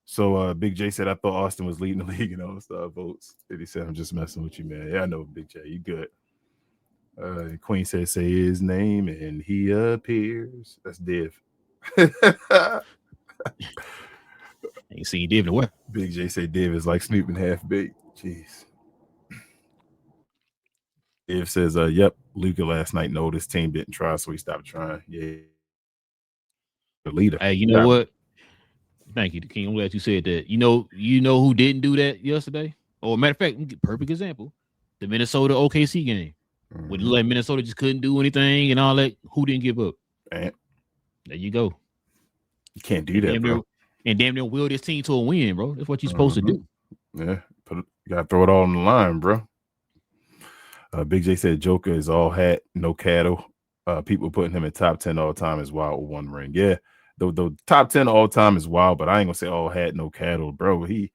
So Big J said, I thought Austin was leading the league in all-star votes. And he said, I'm just messing with you, man. Yeah, I know, Big J. You good. Queen said, say his name, and he appears. That's Div. Ain't seen Div in a while. Big J said Div is like Snoop and half-baked. Jeez. Div says, yep, Luka last night noticed team didn't try, so he stopped trying. Yeah. The leader. Hey, you know what? Thank you, King. I'm glad you said that. You know who didn't do that yesterday? Or matter of fact, perfect example. The Minnesota OKC game. When like Minnesota just couldn't do anything and all that, who didn't give up? Man. There you go. You can't do that, bro. And damn near will this team to a win, bro. That's what you're supposed to do. Yeah. You gotta throw it all on the line, bro. Big J said Joker is all hat, no cattle. People putting him in top 10 all time is wild with 1 ring. Yeah, the top 10 all time is wild, but I ain't gonna say all hat, no cattle, bro. The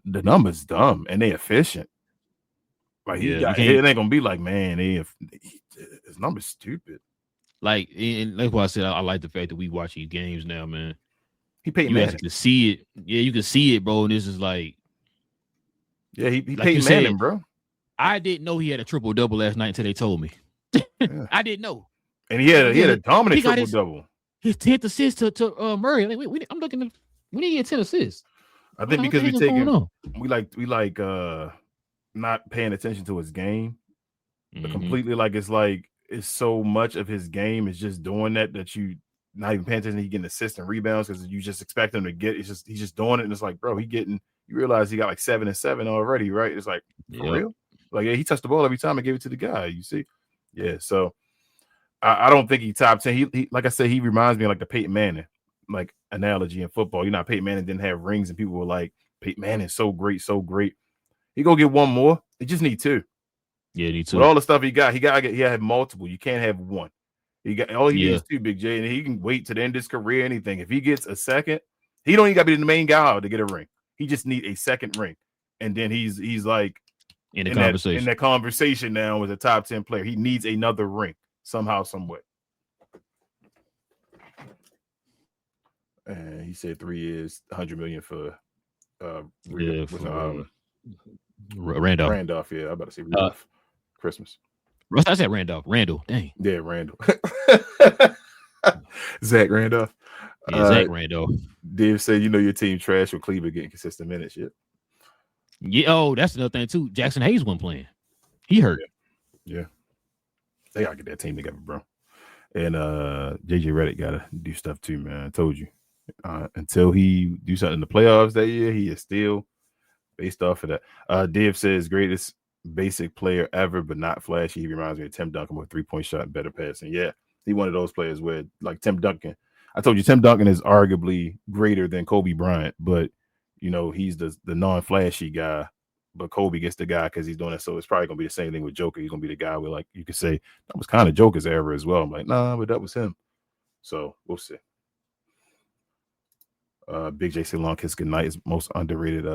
number's dumb and they efficient. Like it ain't gonna be like, man, his number's stupid. Like, and that's why I said I like the fact that we watch these games now, man. He paid you actually can see it. Yeah, you can see it, bro. And this is like, yeah, he like paid Manning, bro. I didn't know he had a triple-double last night until they told me. I didn't know. And he had a dominant triple-double. His 10th assist to Murray. Like, I'm looking at, we need to get 10 assists. I think because we like not paying attention to his game. But completely, it's so much of his game is just doing that you not even paying attention. He getting assists and rebounds because you just expect him to get. He's just doing it, and it's like, bro, you realize he got like 7 and 7 already, right? It's like, for real? Like, yeah, he touched the ball every time and gave it to the guy. You see, yeah. So I don't think he top 10. He like I said, he reminds me of like the Peyton Manning like analogy in football. You know, Peyton Manning didn't have rings, and people were like, Peyton Manning's so great, so great. He go get 1 more. He just need 2. Yeah, need 2. With all the stuff he have multiple. You can't have 1. He needs 2, Big J, and he can wait to the end of his career. Anything. If he gets a second, he don't even got to be the main guy to get a ring. He just need a second ring, and then he's like in that conversation now with a top 10 player. He needs another ring somehow, some way. and he said 3 years, $100 million for Randolph. Randolph. Yeah, I'm about to say Rudolph. Christmas. I said Randolph. Randall. Dang. Yeah, Randall. Zach Randolph. Yeah, Zach Randolph. Dave said, your team trash with Cleveland getting consistent minutes. Yeah. Oh, that's another thing too. Jackson Hayes wasn't playing. He hurt. Yeah. They gotta get that team together, bro. And JJ Redick gotta do stuff too, man. I told you. Until he do something in the playoffs that year, he is still based off of that. Div says greatest basic player ever, but not flashy. He reminds me of Tim Duncan with 3-point shot, better passing. Yeah, he one of those players where, like Tim Duncan. I told you Tim Duncan is arguably greater than Kobe Bryant, but he's the non-flashy guy. But Kobe gets the guy because he's doing it. So it's probably gonna be the same thing with Joker. He's gonna be the guy where, like, you could say that was kind of Joker's era as well. I'm like, nah, but that was him. So we'll see. Big J said Long Kiss Goodnight is most underrated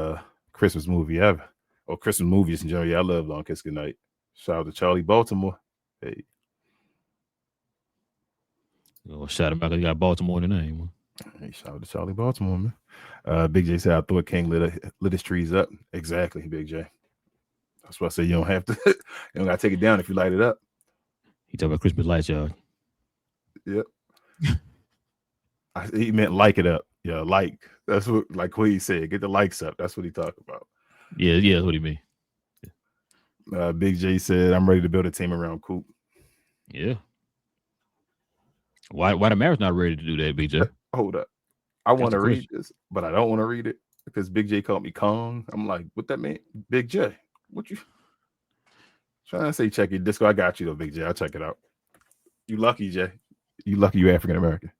Christmas movie ever. Or Christmas movies in general. Yeah, I love Long Kiss Goodnight. Shout out to Charlie Baltimore. Hey. Shout out, he got Baltimore in the name. Hey, shout out to Charlie Baltimore, man. Big J said, I thought King lit his trees up. Exactly, Big J. That's why I say you don't have to. You don't got to take it down if you light it up. He talking about Christmas lights, y'all. Yep. He meant like it up. Yeah, like. That's what he said. Get the likes up. That's what he talked about. Yeah, that's what he mean. Big J said, I'm ready to build a team around Coop. Yeah. Why the Mavericks not ready to do that, Big J? Hold up. I want to read this, but I don't want to read it because Big J called me Kong. I'm like, what that mean? Big J, what you trying to say? Check your Disco. I got you though, Big J. I'll check it out. You lucky, Jay. You lucky you African American.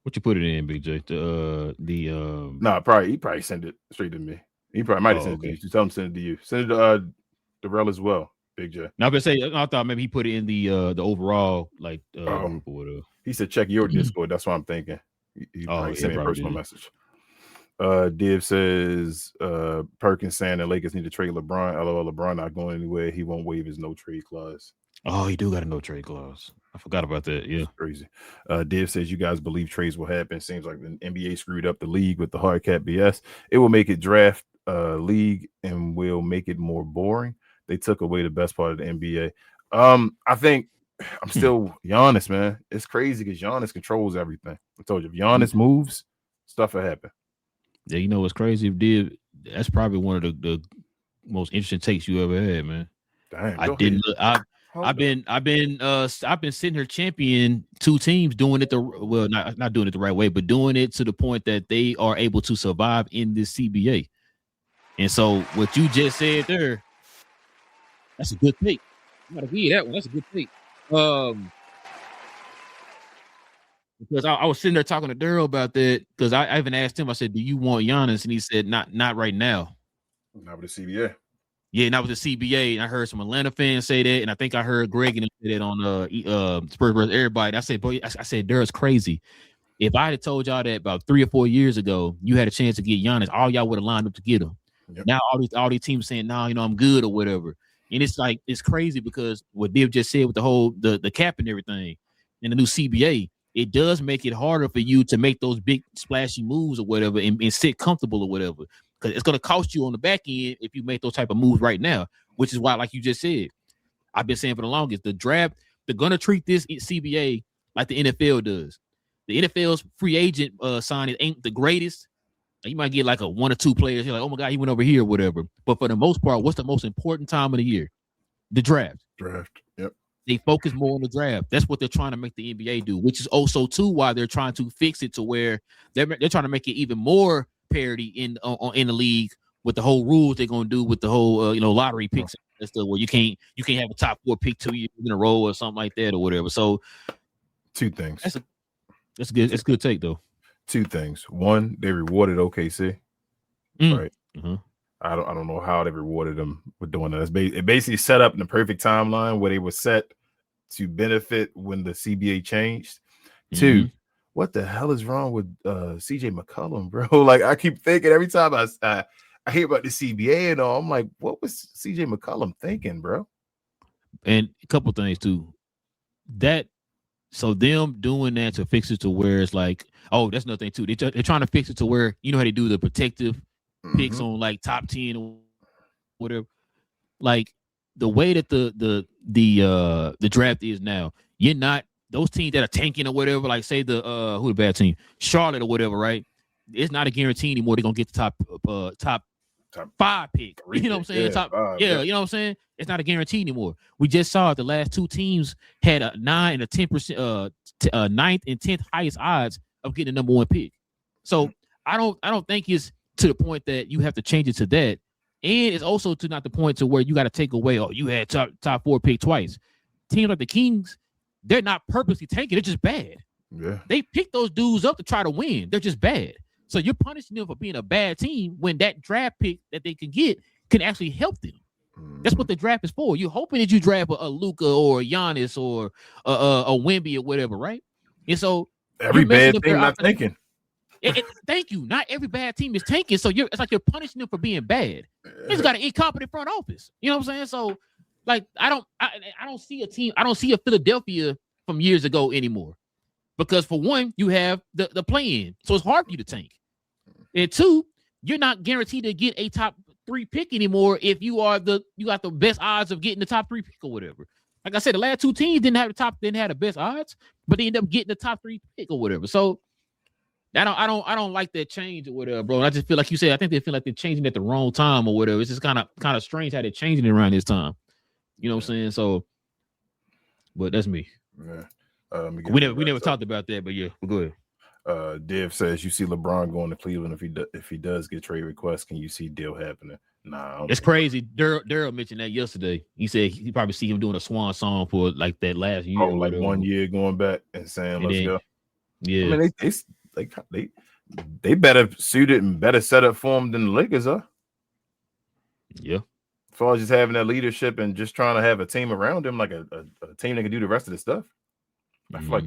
What you put it in, Big J? No, he probably sent it straight to me. He probably might have sent it to you. You tell him to send it to you. Send it to Relle as well, Big J. Now, I thought maybe he put it in the overall group or whatever. He said check your Discord. That's what I'm thinking. He probably sent me a personal message. Div says Perkins saying the Lakers need to trade LeBron. LOL, LeBron not going anywhere. He won't waive his no trade clause. Oh, he do got a no trade clause. I forgot about that. Yeah, that's crazy. Div says you guys believe trades will happen. Seems like the NBA screwed up the league with the hard cap BS. It will make it draft league and will make it more boring. They took away the best part of the NBA. I think I'm still Giannis, man. It's crazy because Giannis controls everything. I told you, if Giannis moves, stuff will happen. Yeah, you know what's crazy? Div, that's probably one of the most interesting takes you ever had, man. Damn, I didn't. I've been sitting here championing two teams doing it not doing it the right way, but doing it to the point that they are able to survive in this CBA. And so what you just said there, that's a good take. You gotta give you that one. That's a good take. Because I was sitting there talking to Daryl about that because I even asked him. I said, "Do you want Giannis?" And he said, "Not right now." Not with the CBA. Yeah, not with the CBA. And I heard some Atlanta fans say that, and I think I heard Greg and say that on Spurs versus everybody. And I said, "Boy, I said Daryl's crazy. If I had told y'all that about 3 or 4 years ago, you had a chance to get Giannis, all y'all would have lined up to get him. Yep. Now all these teams saying, "No, I'm good" or whatever." And it's like it's crazy because what Div just said with the whole the cap and everything and the new CBA, it does make it harder for you to make those big splashy moves or whatever and sit comfortable or whatever. Because it's going to cost you on the back end if you make those type of moves right now, which is why, like you just said, I've been saying for the longest, the draft, they're going to treat this CBA like the NFL does. The NFL's free agent signing ain't the greatest. You might get like a 1 or 2 players. You're like, oh my God, he went over here or whatever. But for the most part, what's the most important time of the year? The draft. Yep. They focus more on the draft. That's what they're trying to make the NBA do, which is also too why they're trying to fix it to where they're trying to make it even more parity in the league with the whole rules they're gonna do with the whole lottery picks and stuff where you can't have a top 4 pick 2 years in a row or something like that or whatever. So 2 things. That's good. It's a good take though. 2 things. One, they rewarded OKC. Right. Mm-hmm. I don't know how they rewarded them with doing that. It basically set up in the perfect timeline where they were set to benefit when the CBA changed. Mm-hmm. 2, what the hell is wrong with CJ McCollum, bro? Like I keep thinking every time I hear about the CBA and all, I'm like, what was CJ McCollum thinking, bro? And a couple things too. That So them doing that to fix it to where it's like, oh, that's another thing too. They're trying to fix it to where you know how they do the protective picks on like top 10 or whatever. Like the way that the draft is now, you're not those teams that are tanking or whatever. Like say the who the bad team, Charlotte or whatever, right? It's not a guarantee anymore. They're gonna get the top 5 pick. You know what I'm saying? Yeah, Top, 5, yeah, you know what I'm saying? It's not a guarantee anymore. We just saw the last 2 teams had a 9 and a 10%, 9th and 10th highest odds of getting the number 1 pick. So I don't think it's to the point that you have to change it to that. And it's also to not the point to where you got to take away, oh, you had top 4 pick twice. Teams like the Kings, they're not purposely tanking. They're just bad. Yeah. They pick those dudes up to try to win. They're just bad. So you're punishing them for being a bad team when that draft pick that they can get can actually help them. That's what the draft is for. You're hoping that you draft a Luka or a Giannis or a Wemby or whatever, right? And so every bad team not tanking. Thank you. Not every bad team is tanking. So it's like you're punishing them for being bad. It's got an incompetent front office. You know what I'm saying? So like I don't see a team. I don't see a Philadelphia from years ago anymore. Because for one, you have the play-in. So it's hard for you to tank. And 2, you're not guaranteed to get a top 3 pick anymore if you got the best odds of getting the top 3 pick or whatever. Like I said, the last 2 teams didn't have the best odds, but they ended up getting the top 3 pick or whatever. So I don't like that change or whatever, bro. And I just feel like you said, I think they feel like they're changing at the wrong time or whatever. It's just kind of strange how they're changing it around this time. You know what I'm saying? So, but that's me. Yeah. We never talked about that, but yeah, we'll go ahead. Div says you see LeBron going to Cleveland if he does get trade requests. Can you see deal happening? Nah, it's crazy. Daryl mentioned that yesterday. He said he probably see him doing a swan song for like that last year. Oh, like 1 year going back and saying let's go. Yeah, I mean they better suited and better set up for him than the Lakers are. Yeah. As far as just having that leadership and just trying to have a team around him, like a team that can do the rest of the stuff. I feel like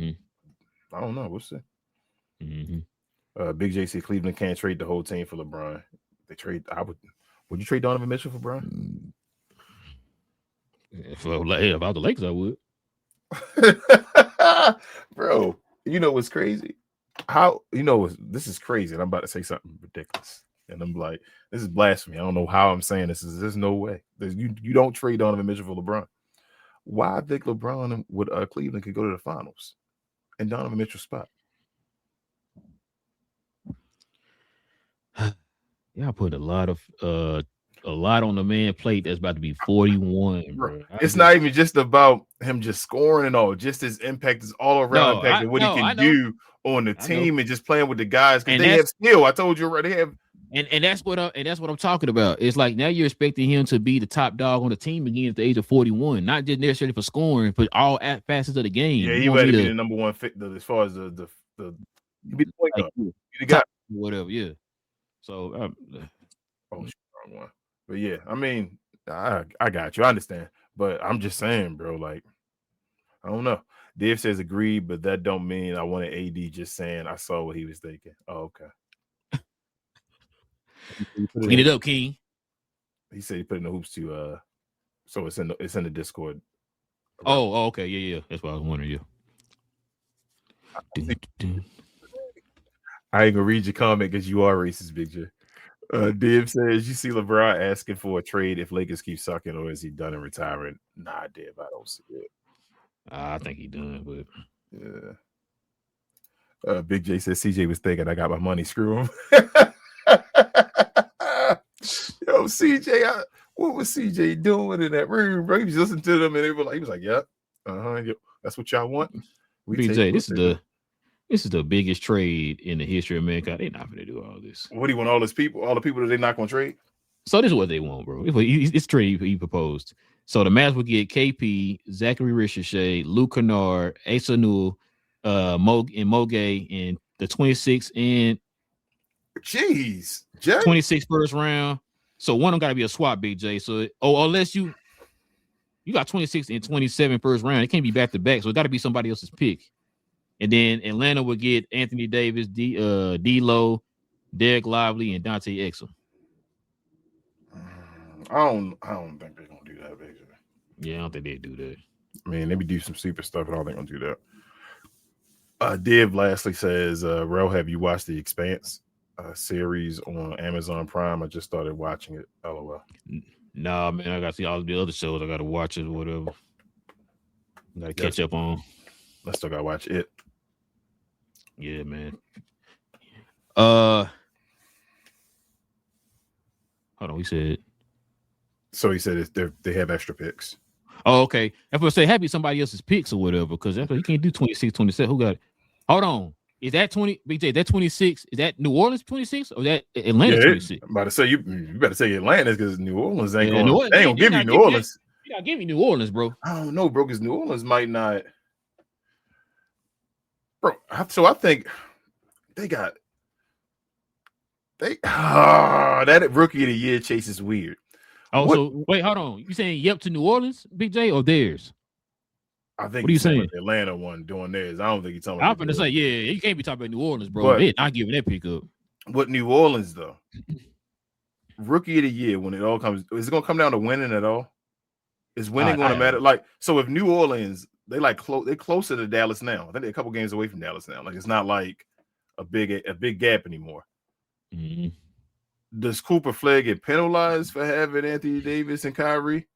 I don't know. We'll see. Big JC Cleveland can't trade the whole team for LeBron. They trade. Would you trade Donovan Mitchell for LeBron? If about the Lakers, I would. Bro, you know what's crazy? This is crazy, and I'm about to say something ridiculous, and I'm like, this is blasphemy. I don't know how I'm saying this. There's no way. You don't trade Donovan Mitchell for LeBron. Why I think LeBron with Cleveland could go to the finals and Donovan Mitchell's spot? Y'all put a lot on the man plate that's about to be 41, bro. It's not even just about him just scoring and all, just his impact is all around impact and what he can do on the team and just playing with the guys because they have skill. I told you already, they have. And that's what I'm talking about. It's like now you're expecting him to be the top dog on the team again at the age of 41, not just necessarily for scoring, but all facets of the game. Yeah, he would be the number 1 fit as far as the be the point guard. You got whatever, yeah. So wrong one. But yeah, I mean, I got you. I understand. But I'm just saying, bro, like, I don't know. Dave says agree, but that don't mean I wanted AD just saying I saw what he was thinking. Oh, okay. Clean it up, King. He said he put in the hoops to so it's in the Discord. Oh, okay. Yeah. That's what I was wondering. Yeah. I ain't gonna read your comment because you are racist, Big J. Div says you see LeBron asking for a trade if Lakers keep sucking, or is he done and retiring? Nah, Div, I don't see it. I think he done, but yeah. Big J says CJ was thinking I got my money. Screw him. Yo, CJ, what was CJ doing in that room, bro? He was listening to them, and he was like, "Yep, that's what y'all want." Big J, this is the biggest trade in the history of mankind. They're not going to do all this. What do you want? All the people that they're not going to trade? So this is what they want, bro. It's trade he proposed. So the Mavs would get KP, Zachary Ricochet, Luke Kennard, Asa Newell, Moge, and the 26 and jeez, Jay. 26 first round. So one of them got to be a swap, Big J. So unless you got 26 and 27 first round, it can't be back to back. So it got to be somebody else's pick. And then Atlanta would get Anthony Davis, D'Lo, Derek Lively, and Dante Exum. I don't think they're gonna do that, basically. Yeah, I don't think they do that. I mean, maybe do some super stuff, but I don't think they're gonna do that. Div lastly says, Rel, have you watched The Expanse series on Amazon Prime? I just started watching it. LOL. Nah, man, I got to see all the other shows. I got to watch it or whatever. Got to catch up on. I still got to watch it. Yeah, man. Hold on, he said. So he said they have extra picks. Oh, okay. If I say happy somebody else's picks or whatever, because he can't do 26, 27. Who got it? Hold on. Is that 20? BJ, that 26? Is that New Orleans 26 or that Atlanta 26? I'm about to say you better say Atlanta because New Orleans ain't going. They ain't gonna give you New Orleans. You gotta give me New Orleans, bro. I don't know, bro, because New Orleans might not. Bro, so I think that rookie of the year chase is weird. Oh, so wait, hold on. You saying yep to New Orleans, BJ, or theirs? I think. What are you saying? The Atlanta one doing theirs. I don't think he's talking. I'm gonna say, yeah, you can't be talking about New Orleans, bro. But They're not giving that pick up. What New Orleans though? Rookie of the year when it all comes, is it gonna come down to winning at all? Is winning going to matter? Like, so if New Orleans, they're closer to Dallas now. I think they're a couple games away from Dallas now. Like, it's not like a big gap anymore. Mm-hmm. Does Cooper Flag get penalized for having Anthony Davis and Kyrie?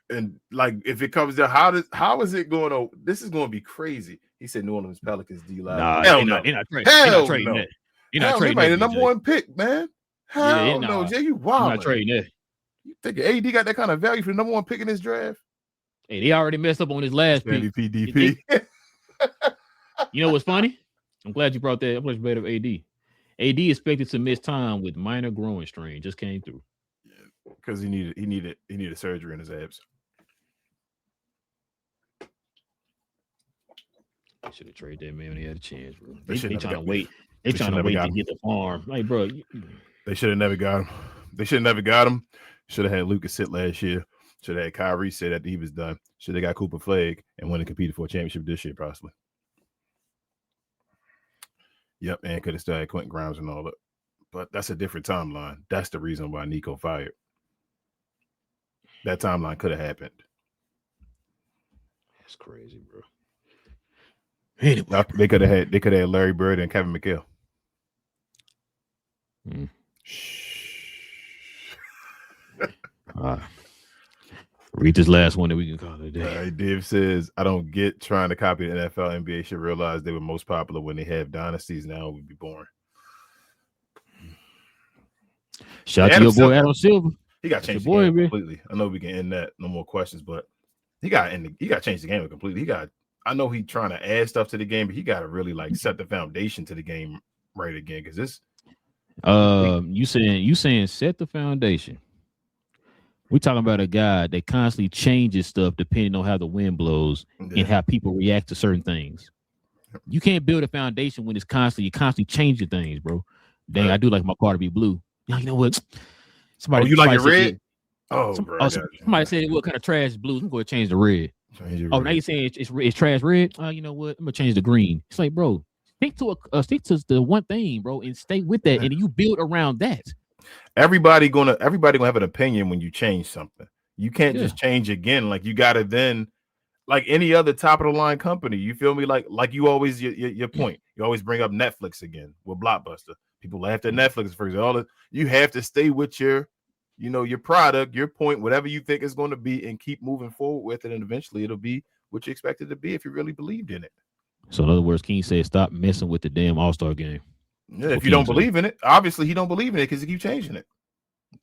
And like, if it comes down, how is it going to? This is going to be crazy. He said New Orleans Pelicans D-Live. Nah, hell no. They're not trading that. You're not trading that. The number one pick, man. Hell no, Jay, you wild. You're not trading that. You think AD got that kind of value for the number one pick in this draft? Hey, they already messed up on his last pick. DP. You know what's funny? I'm glad you brought that. I'm glad you brought up AD. AD expected to miss time with minor growing strain. Just came through. Because he needed surgery in his abs. They should have traded that man when he had a chance, bro. They trying to wait. They trying to wait to get the farm. Like, bro. They should have never got him. They should have never got him. Should have had Lucas sit last year. Should have had Kyrie sit after he was done. Should have got Cooper Flag and went and competed for a championship this year, possibly. Yep, and could have still had Quentin Grimes and all that. But that's a different timeline. That's the reason why Nico fired. That timeline could have happened. That's crazy, bro. Anyway. They could have had Larry Bird and Kevin McHale. Read this last one that we can call it a day. Div says, I don't get trying to copy the NFL. NBA should realize they were most popular when they have dynasties. Now it would be boring. Shout out to your boy Adam Silver. He got changed the game completely. I know we can end that. No more questions, but he got changed the game completely. I know he's trying to add stuff to the game, but he got to really like set the foundation to the game right again. Because this, you saying set the foundation. We're talking about a guy that constantly changes stuff depending on how the wind blows and how people react to certain things. You can't build a foundation when you're constantly changing things, bro. Dang, I do like my car to be blue. You know what? Somebody, you like it red? Somebody said, "What kind of trash is blue?" I'm going to change the red. Now you're saying it's trash red? You know what? I'm gonna change the green. It's like, bro, stick to the one thing, bro, and stay with that, and you build around that. Everybody gonna have an opinion when you change something. You can't just change again. Like, you gotta then, like any other top of the line company. You feel me? Like you always your point. You always bring up Netflix again with Blockbuster. People laughed at Netflix first. You have to stay with your product, your point, whatever you think is going to be, and keep moving forward with it. And eventually it'll be what you expect it to be if you really believed in it. So in other words, King said, stop messing with the damn All-Star game. Yeah, if you don't believe in it, obviously he don't believe in it because he keep changing it.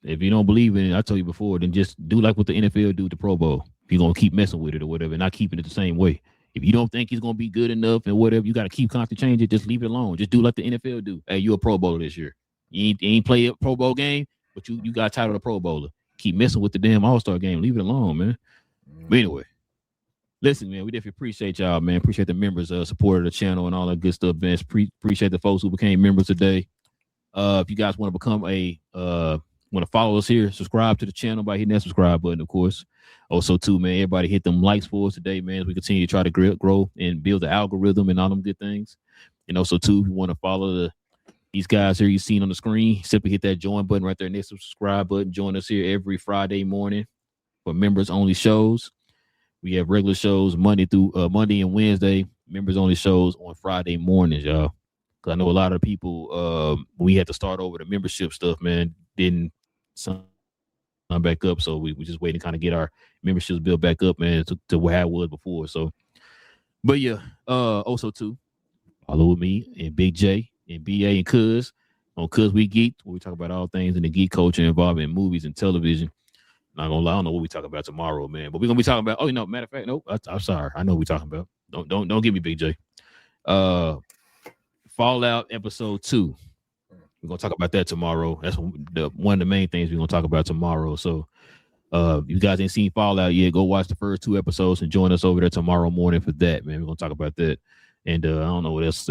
If you don't believe in it, I told you before, then just do like what the NFL do with the Pro Bowl. If you're going to keep messing with it or whatever, not keeping it the same way. If you don't think he's going to be good enough and whatever, you got to keep constantly changing it. Just leave it alone. Just do like the NFL do. Hey, you're a Pro Bowler this year. You ain't play a Pro Bowl game, but you got title of Pro Bowler. Keep messing with the damn All-Star game. Leave it alone, man. But anyway, listen, man, we definitely appreciate y'all, man. Appreciate the members, support of the channel and all that good stuff, man. Appreciate the folks who became members today. If you guys want to become want to follow us here, subscribe to the channel by hitting that subscribe button, of course. Also, too, man, everybody hit them likes for us today, man, as we continue to try to grow and build the algorithm and all them good things. And also, too, if you want to follow these guys here you've seen on the screen, simply hit that join button right there next to the subscribe button. Join us here every Friday morning for members-only shows. We have regular shows Monday and Wednesday. members only shows on Friday mornings, y'all. Because I know a lot of people, we had to start over the membership stuff, man, didn't sign back up. So we just waiting to kind of get our memberships built back up, man, to where it was before. So, but yeah, also too, follow me and Big J and BA and Cuz on Cuz We Geek, where we talk about all things in the geek culture involving movies and television. Not gonna lie, I don't know what we talk about tomorrow, man. But we're gonna be talking about. Oh, you know, matter of fact, nope. I'm sorry. I know what we're talking about. Don't give me Big J. Fallout episode 2. We're gonna talk about that tomorrow. That's one of the main things we're gonna talk about tomorrow. So, if you guys ain't seen Fallout yet, go watch the first 2 episodes and join us over there tomorrow morning for that, man. We're gonna talk about that. And I don't know what else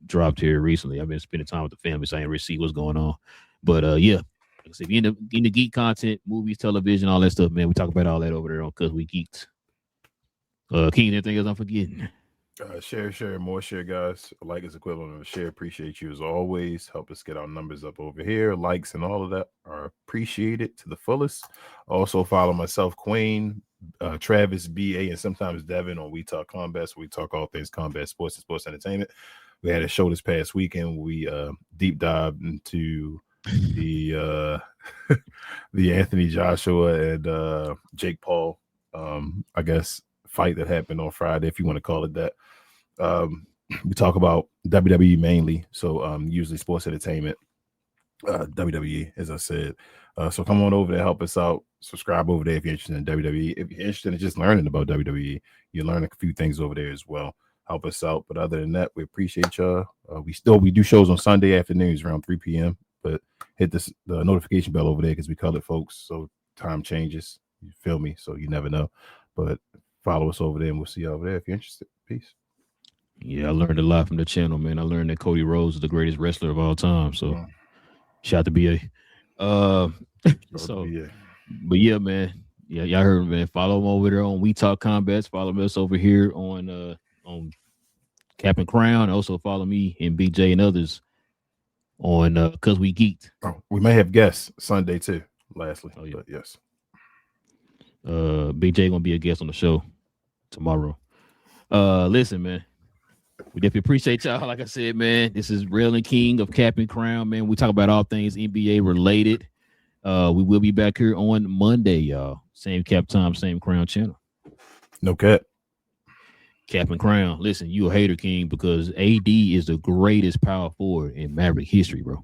dropped here recently. I've been spending time with the family, so I ain't really see what's going on. But yeah. Like I said, if you're in the geek content, movies, television, all that stuff, man, we talk about all that over there on Cuz We Geeked. King, anything else I'm forgetting? Share, more share, guys. A like is equivalent of a share. Appreciate you as always. Help us get our numbers up over here. Likes and all of that are appreciated to the fullest. Also follow myself, Queen, Travis, BA, and sometimes Devin on We Talk Combat. So we talk all things combat, sports, and sports entertainment. We had a show this past weekend. We deep dived into the Anthony Joshua and Jake Paul I guess fight that happened on Friday, if you want to call it that. We talk about WWE mainly, so usually sports entertainment, WWE, as I said. So come on over there, help us out. Subscribe over there if you're interested in WWE. If you're interested in just learning about WWE, you learn a few things over there as well. Help us out. But other than that, we appreciate y'all. We do shows on Sunday afternoons around 3 p.m. But hit the notification bell over there because we call it, folks. So time changes. You feel me? So you never know. But follow us over there, and we'll see you over there if you're interested. Peace. Yeah, I learned a lot from the channel, man. I learned that Cody Rhodes is the greatest wrestler of all time. So shout out to BA. But yeah, man. Yeah, y'all heard, man. Follow him over there on We Talk Combats. Follow us over here on Cap and Crown. Also follow me and Big J and others on Cuz We Geeked. Oh, we may have guests Sunday too. Lastly, oh yeah, but yes. Big J gonna be a guest on the show tomorrow. Listen, man. We definitely appreciate y'all. Like I said, man, this is Relle and King of Cap and Crown, man. We talk about all things NBA related. We will be back here on Monday, y'all. Same cap time, same crown channel. No cap. Cap and Crown. Listen, you a hater, King, because AD is the greatest power forward in Maverick history, bro.